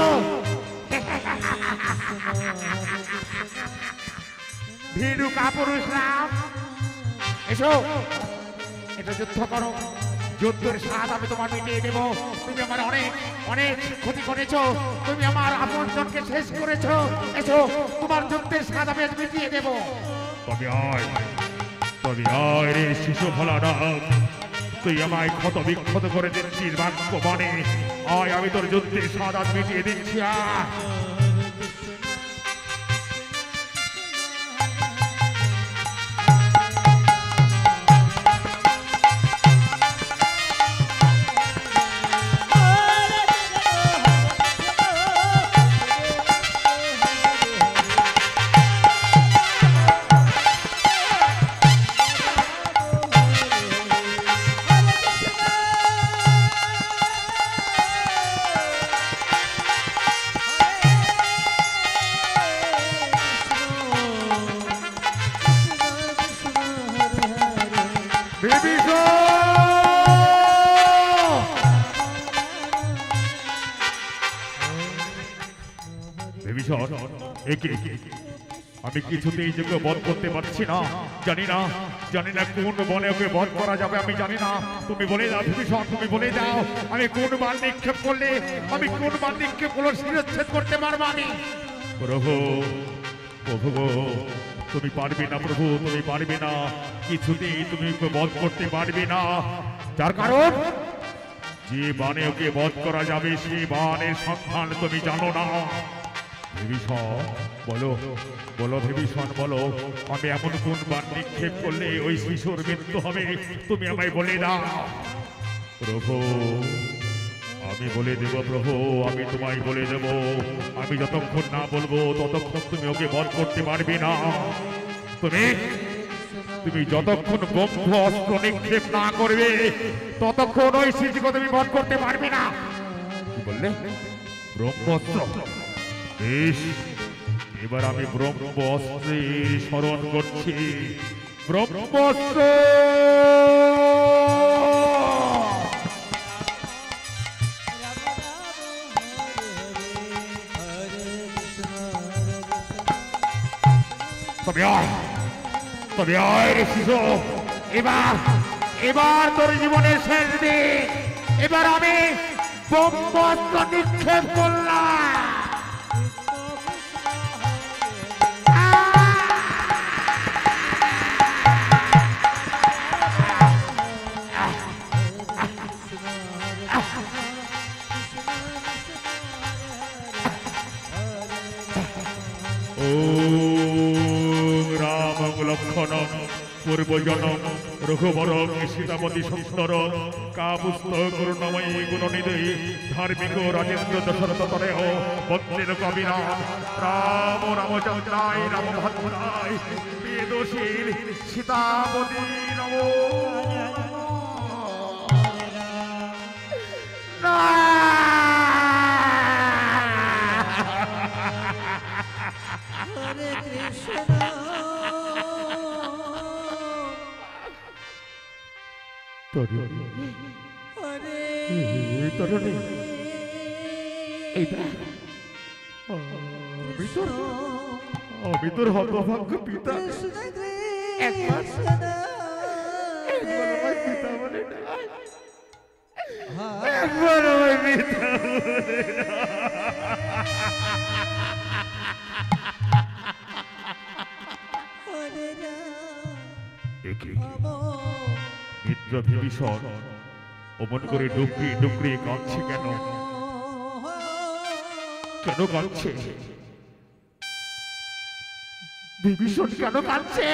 B: ভীরু কাপুরুষ রাম, এসো, এটা যুদ্ধ করো। যুদ্ধের স্বাদ আমি তোমার মিটিয়ে দেব। তুমি আমার অনেক অনেক ক্ষতি করেছো, তুমি আমার আপনজনকে শেষ করেছো। এসো, তোমার যুদ্ধের স্বাদ আমি মিটিয়ে দেব। তবে আয় রে শিশু ভোলানাথ, তুই আমায় ক্ষত বিক্ষত করে দিচ্ছিস বাক্য মানে। আয়, আমি তোর যুদ্ধের স্বাদ আজ মিটিয়ে দিচ্ছি। আমি কিছুতেই যোগ্য বধ করতে পারছি না, জানি না কোন বলে ওকে বধ করা যাবে, আমি জানি না। তুমি বলে দাও বিভীষণ, তুমি বলে দাও, আমি কোন বার নিক্ষেপ করলে শিরচ্ছেদ করতে পারবো আমি। প্রভু তুমি পারবে না প্রভু, তুমি পারবে না, কিছুতেই তুমি ওকে বধ করতে পারবে না। যার কারণ যে বানে ওকে বধ করা যাবে সেই বানের সন্ধান তুমি জানো না। বিভীষণ বলো বিভীষণ বলো, আমি এমন কোন বান নিক্ষেপ করলে ওই শিশুর মৃত্যু হবে, তুমি আমায় বলে দাও। প্রভু আমি বলে দেব প্রভু, আমি তোমায় বলে দেব। আমি যতক্ষণ না বলবো ততক্ষণ তুমি ওকে বধ করতে পারবে না। তুমি যতক্ষণ বন্ধ অস্ত্র নিক্ষেপ না করবে ততক্ষণ ওই শিশুকে তুমি বধ করতে পারবে না। কি বললে? ব্রহ্মাস্ত্র। বেশ, এবার আমি ব্রহ্মাস্ত্রের স্মরণ করছি। ব্রহ্মাস্ত্র। তবে আয় রে শিশু, এবার তোর জীবনের শেষ দিন। এবার আমি ব্রহ্মাস্ত্র নিক্ষেপ করলাম। পূর্বজনম রঘুবরং সীতাপতি সুন্দর কাপুস্তক করুণাময়ী গুণনিধি ধার্মিক রাজেন্দ্র দশরথ তনয় বন্দের কবিরাম রাম রামচন্দ্রায় রামভদ্রায় বেদশীল সীতাপতি নমো
C: হরে কৃষ্ণ।
B: আমি তোর হতভাগ্য পিতা।
A: একবার পিতা বলে একবার পিতা
B: মিত্র বিভীষণ, অমন করে ডুকরিয়ে ডুকরিয়ে কাঁদছে কেন? কেন কাঁদছে?
A: বিভীষণ কেন কাঁদছে?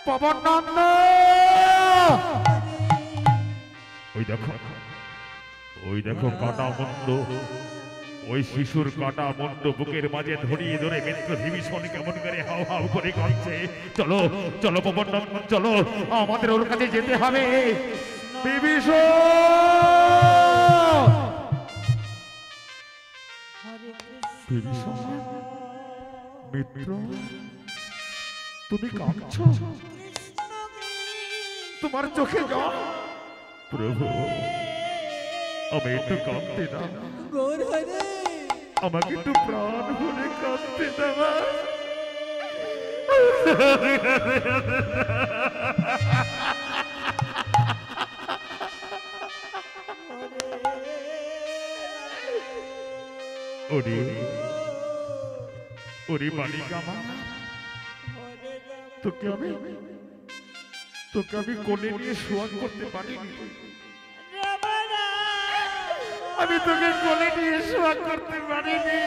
A: পবন নন্দ,
B: ওই দেখো কাটা মন্ড, ওই শিশুর কাটা মন্ড বুকের মাঝে ধরিয়ে ধরে মিত্র বিভীষণ কেমন করে হাও হাও করে কাঁদছে। চলো চলো পবন নন্দন, চলো, আমাদের ওর কাছে যেতে হবে। বিভীষণ, বিভীষণ, মিত্র, তুমি কাঁদছো? তোমার চোখে জল? প্রভু, আমি একটু কাঁদতে দাও, আমাকে একটু প্রাণ ভরে কাঁদতে দেওয়া। ওরে ওরে বালিকা মা, তোকে আমি কোলে নিয়ে সোয়াগ করতে পারিনি। আমি তোকে কোলে নিয়ে সোয়াগ করতে পারিনি।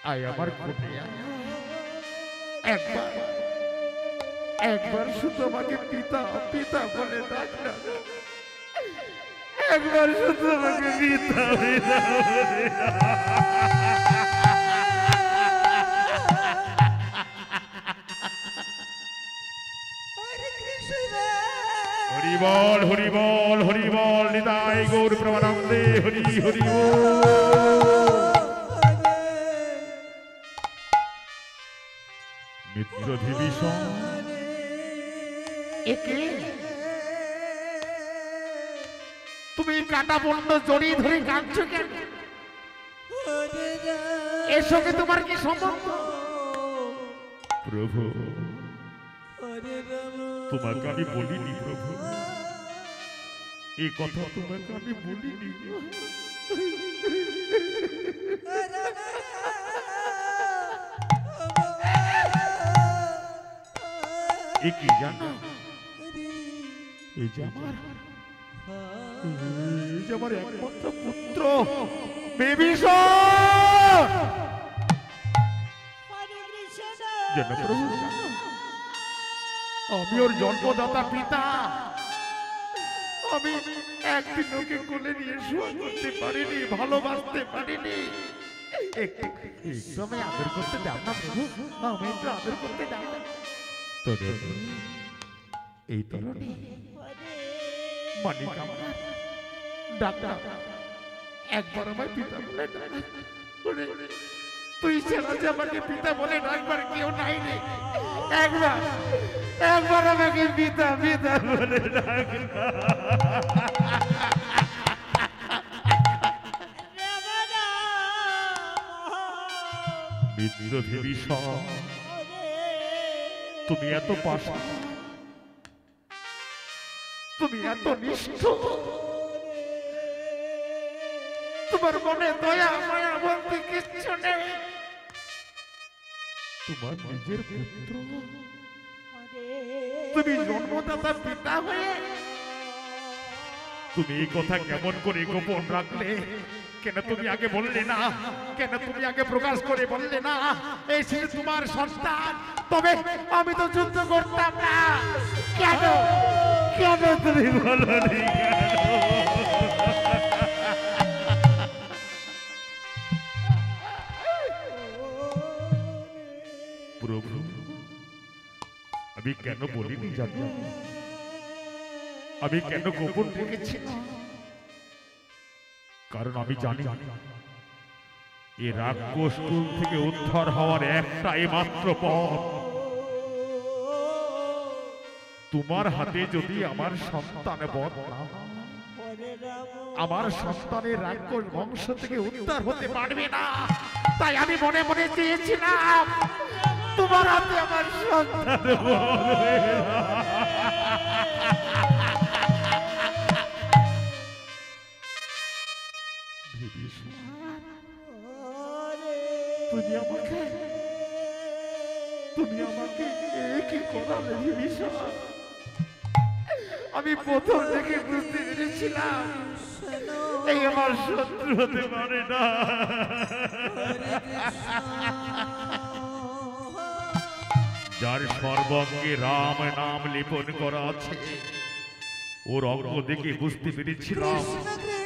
B: আয় আমার কোলে, একবার শুধু আমাকে পিতা পিতা বলে ডাক না, একবার শুধু আমাকে পিতা পিতা বলে হরি বল হরি বল হরি বল, নিতাই গৌর প্রেমানন্দে হরি হরি বল। মিত্র বিভীষণ,
A: তুমি কাটা বন্ধ জড়িয়ে ধরে কাঁদছো কেন? এর সঙ্গে তোমার কি সম্বন্ধ?
B: প্রভু, তোমাকে আমি বলিনি প্রভু, এই কথা তোমাকে আমি বলিনি। এই কি জানো, এই যে আমার একমাত্র পুত্র বিভীষণ, জানো প্রভু, আমি ওর জন্মদাতা পিতা। আমি একদিন ওকে কোলে নিয়ে শোয়া করতে পারিনি, ভালোবাসতে পারিনি।
A: একদম আদর করতে দাও না প্রভু, আমি একটু আদর করতে দাও।
B: এই তরণী মানিক আমার
A: ডাক্তার, একবার আমায় পিতা বলে ডাক। তুই ছাড়া যে আমাকে পিতা বলে ডাকবার কেউ নাই রে। একবার আমাকে পিতা পিতা বলে ডাক।
B: মিত্র বিভীষণ, তুমি এত পাষাণ,
A: তুমি এত নিষ্ঠুর, তোমার মনে দয়া মায়া বলতে কিচ্ছু নেই।
B: তোমার নিজের পুত্র,
A: তুমি জন্মদাতা পিতা হয়ে
B: তুমি এই কথা কেমন করে গোপন রাখলে? কেন তুমি আগে বললে না? কেন তুমি আগে প্রকাশ করে বললে না এই ছিল তোমার সন্তান?
A: তবে আমি তো যুদ্ধ করতাম না। কেন কেন তুমি বলনি?
B: প্রভু, আমি কেন বলিনি জানো? আমি কেন গোপন রেখেছি? কারণ আমি জানি এই রাক্ষস কুল থেকে উদ্ধার হওয়ার একটাই মাত্র পথ। তোমার হাতে যদি আমার সন্তান বধ না হয়, আমার সন্তানের রাক্ষস বংশ থেকে উদ্ধার হতে পারবে না।
A: তাই আমি মনে মনে চেয়েছিলাম তোমার হাতে আমার সন্তান বধ।
B: তুমি আমাকে কি করালে বিভীষণ?
A: আমি প্রথম থেকে বুঝতে পেরেছিলাম এই আমার শত্রু হতে পারে না।
B: যার সর্বঙ্গে রাম নাম লিপন করা আছে, ওর অঙ্গ দেখে বুঝতে পেরেছিলাম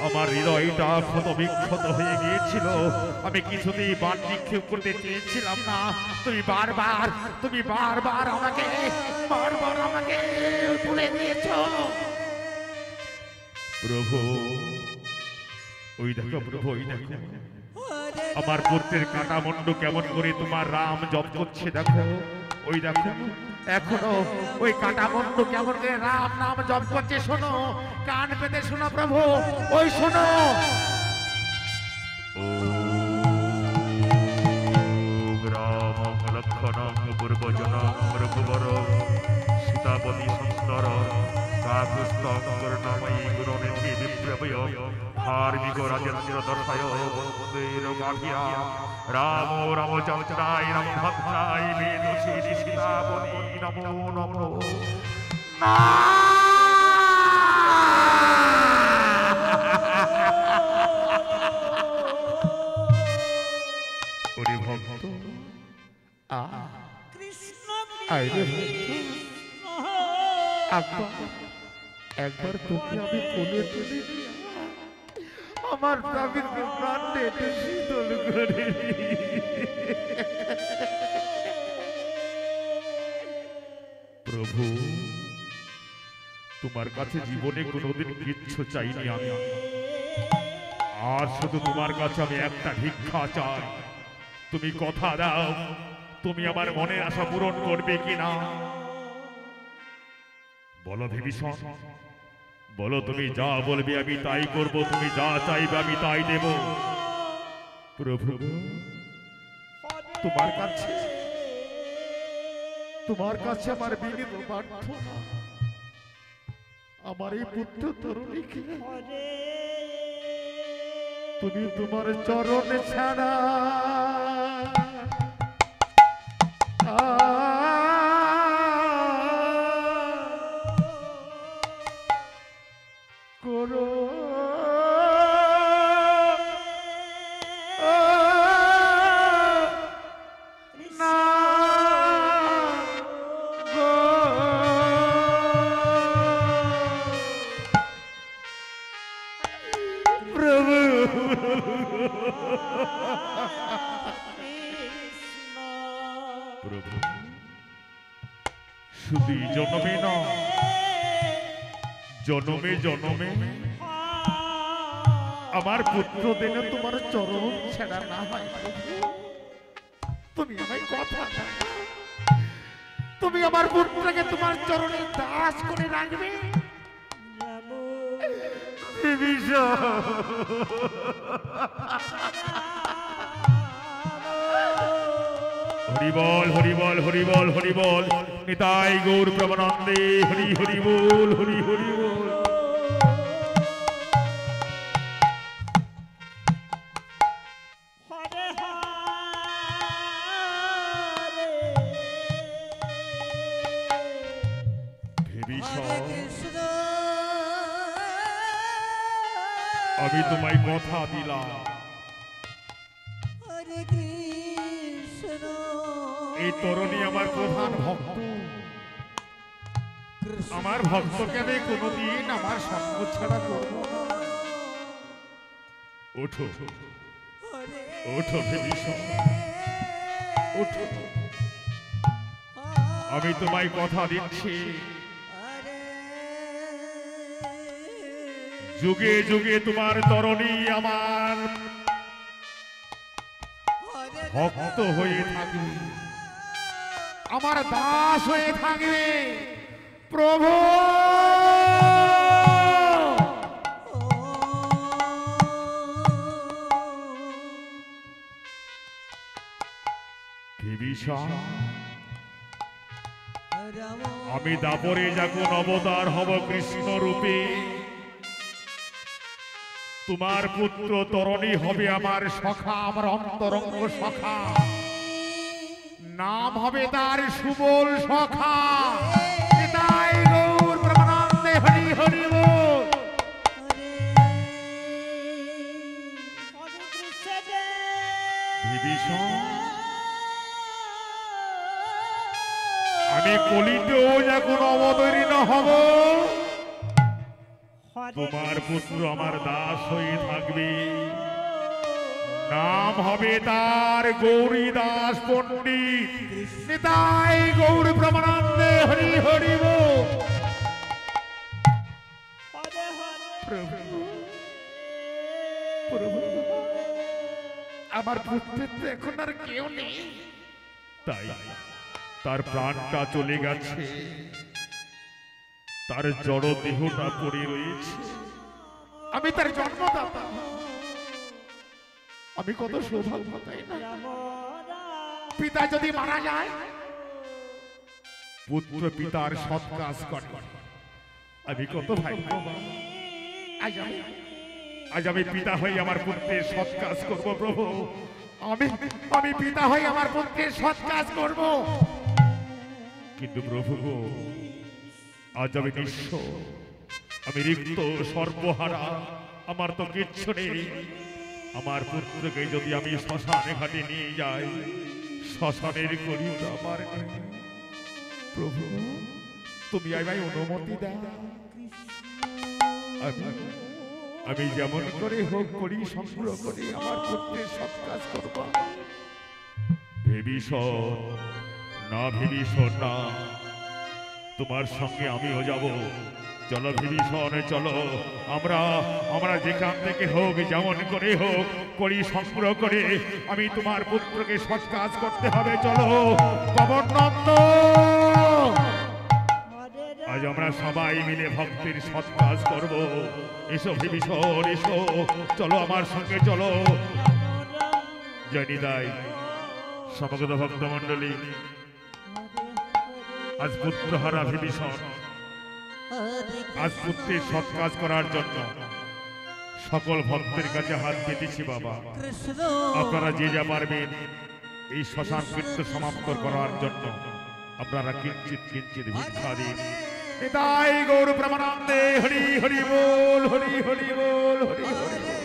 B: আমার হৃদয়টা ক্ষত বিক্ষত হয়ে গিয়েছিল। আমি কিছুতেই বাণ নিক্ষেপ করতে চেয়েছিলাম না। তুমি বারবার আমাকে ভুলে দিয়েছ। প্রভু, ওই দেখো প্রভু, ওই দেখো আমার পুত্রের কাটা মুন্ডু কেমন করে তোমার রাম জপ করছে। দেখো, ওই দেখো এখনো ওই কাটা মুন্ডু কেমন করে রাম নাম জপ করছে। শোনো, কান পেতে শোনো প্রভু, ওই শোনো। রাম লক্ষণং পূর্বজনং রঘুবর সীতাপতি সুন্দর কাকুস্তং করুণাময়ী গুণনিধি বিপ্রভয় ধার্মিক রাজেন্দ্র দর্শয় বন্দের গাঠিয়া রাম রামচন্দ্রায় রামভদ্রায় বেদশী সীতাপতি নমো নমো। ওরে ভক্ত, একবার তোকে আমি কোলে তুলে আমার দাবির প্রাণে একটু শীতল করে। প্রভু, তোমার কাছে জীবনে কোনোদিন কিচ্ছু চাইনি আমি, আর শুধু তোমার কাছে আমি একটা ভিক্ষা চাই। তুমি কথা দাও, তুমি আমার মনের আশা পূরণ করবে কিনা? বলো বিভীষণ, বলো, তুমি যা বলবে আমি তাই করব, তুমি যা চাইবে আমি তাই দেব। প্রভু, তোমার কাছে আমার বিনীত প্রার্থনা, আমার এই পুত্র তরুণীকে তুমি তোমার চরণে ছাড়া করো না গো। প্রভু, প্রভু, শুধু জন্মে না, জনমে জনমে আমার পুত্র দেনে তোমার চরণ ছেড়া না হয়। তুমি আমায় কথা দাও, তুমি আমার পুত্রকে তোমার চরণে দাস করে রাখবে। হরিবল হরিবল হরিবল হরিবল, নিতাই গৌর প্রেমানন্দে হরি হরি বল, হরি হরি বল। আমি তোমায় কথা দিলাম, এই তরুণী আমার প্রধান ভক্ত, আমার ভক্তকে আমি কোনোদিন আমার সঙ্গ ছাড়া করব না। ওঠো ওঠো বিভীষণ, ওঠো, আমি তোমায় কথা দিচ্ছি, যুগে যুগে তোমার তরুণী আমার ভক্ত হয়ে থাকবে, আমার দাস হয়ে থাকবে। প্রভু, বিভীষণ, আমি দাপরে যখন অবতার হব কৃষ্ণ রূপে, তোমার পুত্র তরণী হবে আমার সখা, আমার অন্তরঙ্গ সখা, নাম হবে তার সুবল সখা। নিতাই গৌর প্রেমানন্দে হরি আমি কলিতেও যখন অবতীর্ণ হব, তোমার পুত্র আমার দাস হয়ে থাকবে। নাম হবে তার গৌরী দাস পণ্ডিত। নিতাই গৌর প্রমানন্দে হরি হরি বল। প্রভু, প্রভু,
A: আমার পুত্রের তো এখন আর কেউ নেই।
B: তাই তার প্রাণটা চলে গেছে, তার জড় দেহটা পড়ে রয়েছে।
A: আমি তার জন্মদাতা, আমি কত সৌভাগ্য, তাই না? পিতা যদি মারা যায়,
B: পুত্র পিতার সৎ কাজ করে, আমি কত ভাগ্যবান। আজ আমি পিতা হয়ে আমার পুত্রের সৎ কাজ করবো প্রভু।
A: আমি পিতা হই আমার পুত্রের সৎ কাজ করব।
B: কিন্তু প্রভু গো, আজ আমি নিঃস্ব, আমি রিক্ত, সর্বহারা, আমার তো কিচ্ছু নেই। আমার পুত্রকে যদি আমি শ্মশানে ঘাটে নিয়ে যাই, শ্মশানের করিও আমার নেই।
A: প্রভু, তুমি আমায় অনুমতি দাও।
B: আমি যেমন
A: করে হোক করি সংগ্রহ করে আমার পুত্রের সৎ কাজ করব।
B: ভেবিস না, ভেবিস না, তোমার সঙ্গে আমিও যাব। চলো বিভীষণে চলো, আমরা যেখান থেকে হোক, যেমন করে হোক করি সংগ্রহ করে আমি তোমার পুত্রকে সৎ কাজ করতে হবে। চলো পবননন্দ, আজ আমরা সবাই মিলে ভক্তের সৎ কাজ করব। এসো বিভীষণ, এসো, চলো আমার সঙ্গে চলো। জয় নিতাই। সমগ্র ভক্ত মন্ডলী, আজ পুত্রহারা বিভীষণ আজ পুত্রের সৎ কাজ করার জন্য সকল ভক্তের কাছে হাত পেতেছি। বাবা, আপনারা যে যা পারবেন এই শ্মশান কীর্ত সমাপ্ত করার জন্য আপনারা কিঞ্চিত কিঞ্চিত ভিক্ষা দিন। নিতাই গৌর প্রেমানন্দে হরি হরি বল, হরি হরি বল, হরি হরি বল।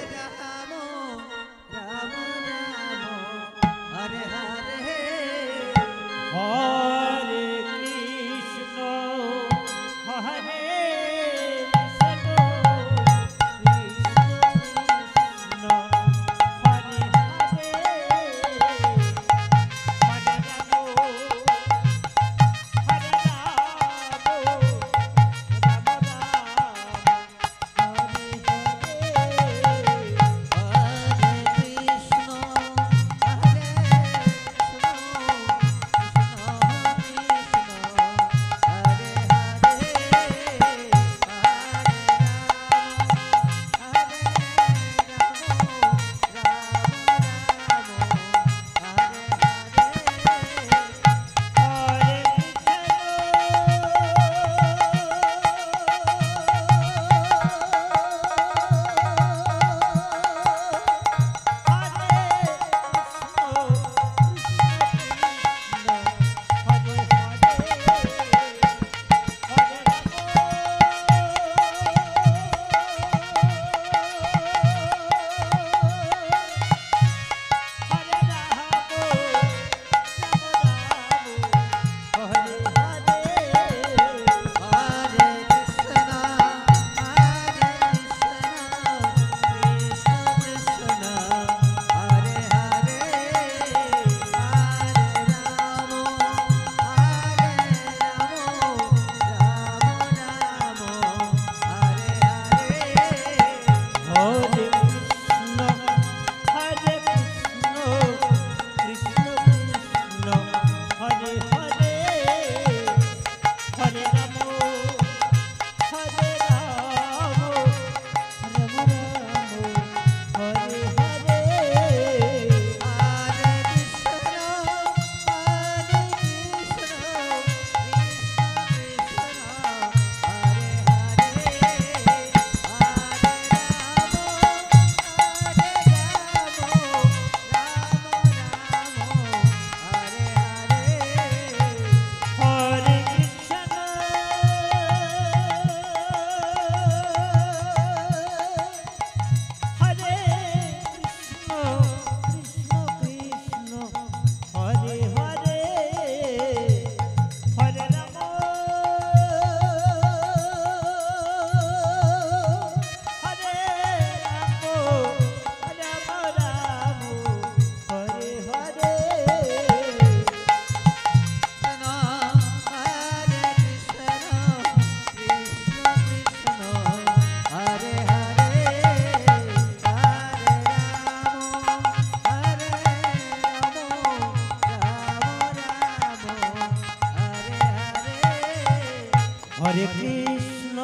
C: হরে কৃষ্ণ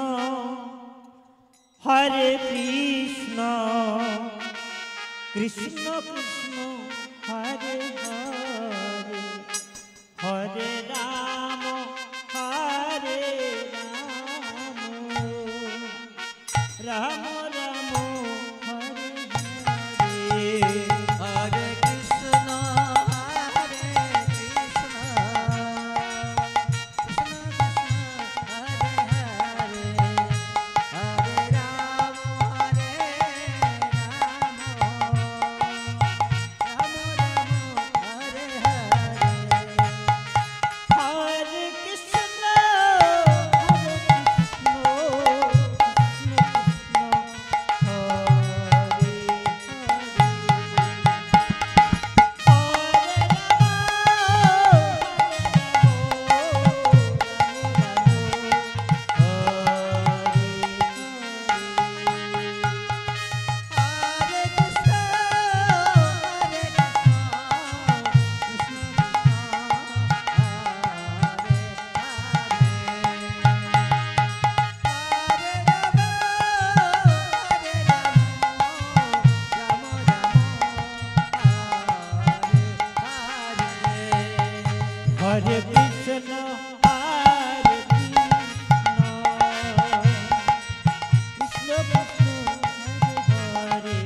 C: হরে কৃষ্ণ কৃষ্ণ কৃষ্ণ হরে হরে হরে রাম হরে রাম রাম হরে হরে হরে কৃষ্ণ হরে Krishna Hare Krishna, Hare Krishna, Krishna Krishna, Hare Hare,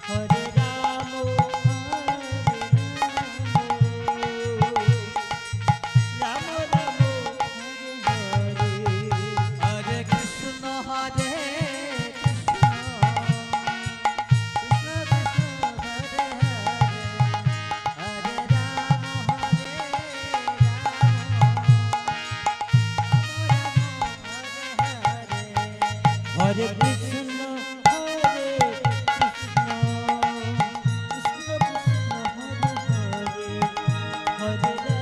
C: Hare Rama, Rama Rama, Hare Hare, Hare Krishna, Hare Krishna, Krishna Krishna, Hare Hare, Hare Hare Krishna, Hare Krishna, Krishna Krishna, Hare Hare, Hare Rama,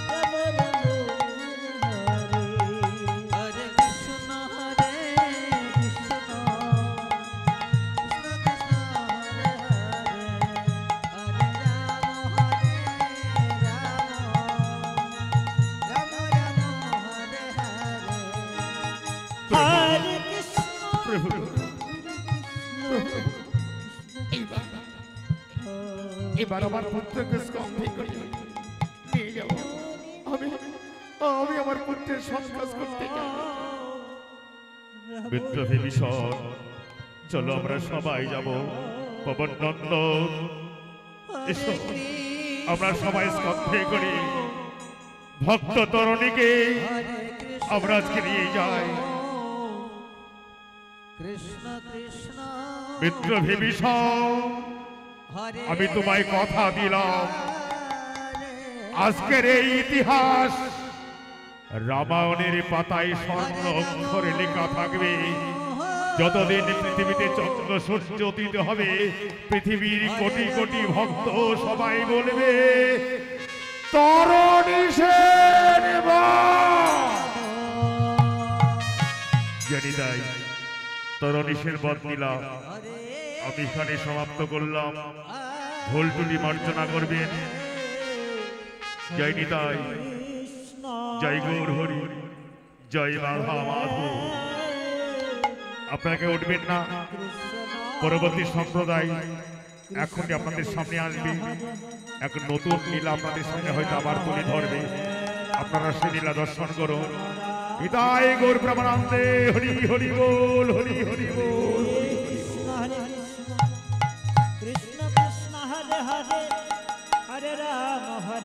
C: Rama Rama, Hare Krishna, Hare Krishna, Krishna Krishna, Hare
A: এবার আমার পুত্রকে স্কন্ধে করে নিয়ে যাব। আমি আমার পুত্রের সংস্কার করতে যাব।
B: বিদ্রোহী বিষয়, চলো আমরা সবাই যাব। পবন নন্দন, এসো আমরা সবাই স্কন্ধে করি ভক্ত তরণীকে আমরা আজকে নিয়ে যাই।
C: কৃষ্ণ কৃষ্ণ
B: বিদ্রোহী বিষয়, আমি তোমায় কথা দিলাম আজকের এই ইতিহাস রামায়ণের পাতায় স্বর্ণ অক্ষরে লেখা থাকবে। যতদিন পৃথিবীতে চন্দ্র সূর্য উদিত হবে, পৃথিবীর কোটি কোটি ভক্ত সবাই বলবে
A: তরণী সেন
B: জানি তাই তরণীশের বধ নিলাম আমি এখানে সমাপ্ত করলাম। ঢোলটুলি মার্জনা করবেন। জয় নিতাই, জয় গৌর হরি, জয় রাধা মাধব। আপনাকে উঠবেন না, পরবর্তী সম্প্রদায় এখনই আপনাদের সামনে আসবে। এক নতুন লীলা আপনাদের সামনে হয়তো আবার তুলে ধরবে। আপনারা সেই লীলা দর্শন করুন। নিতাই গৌর প্রেমানন্দে, হরি হরি বল, হরি হরি বল।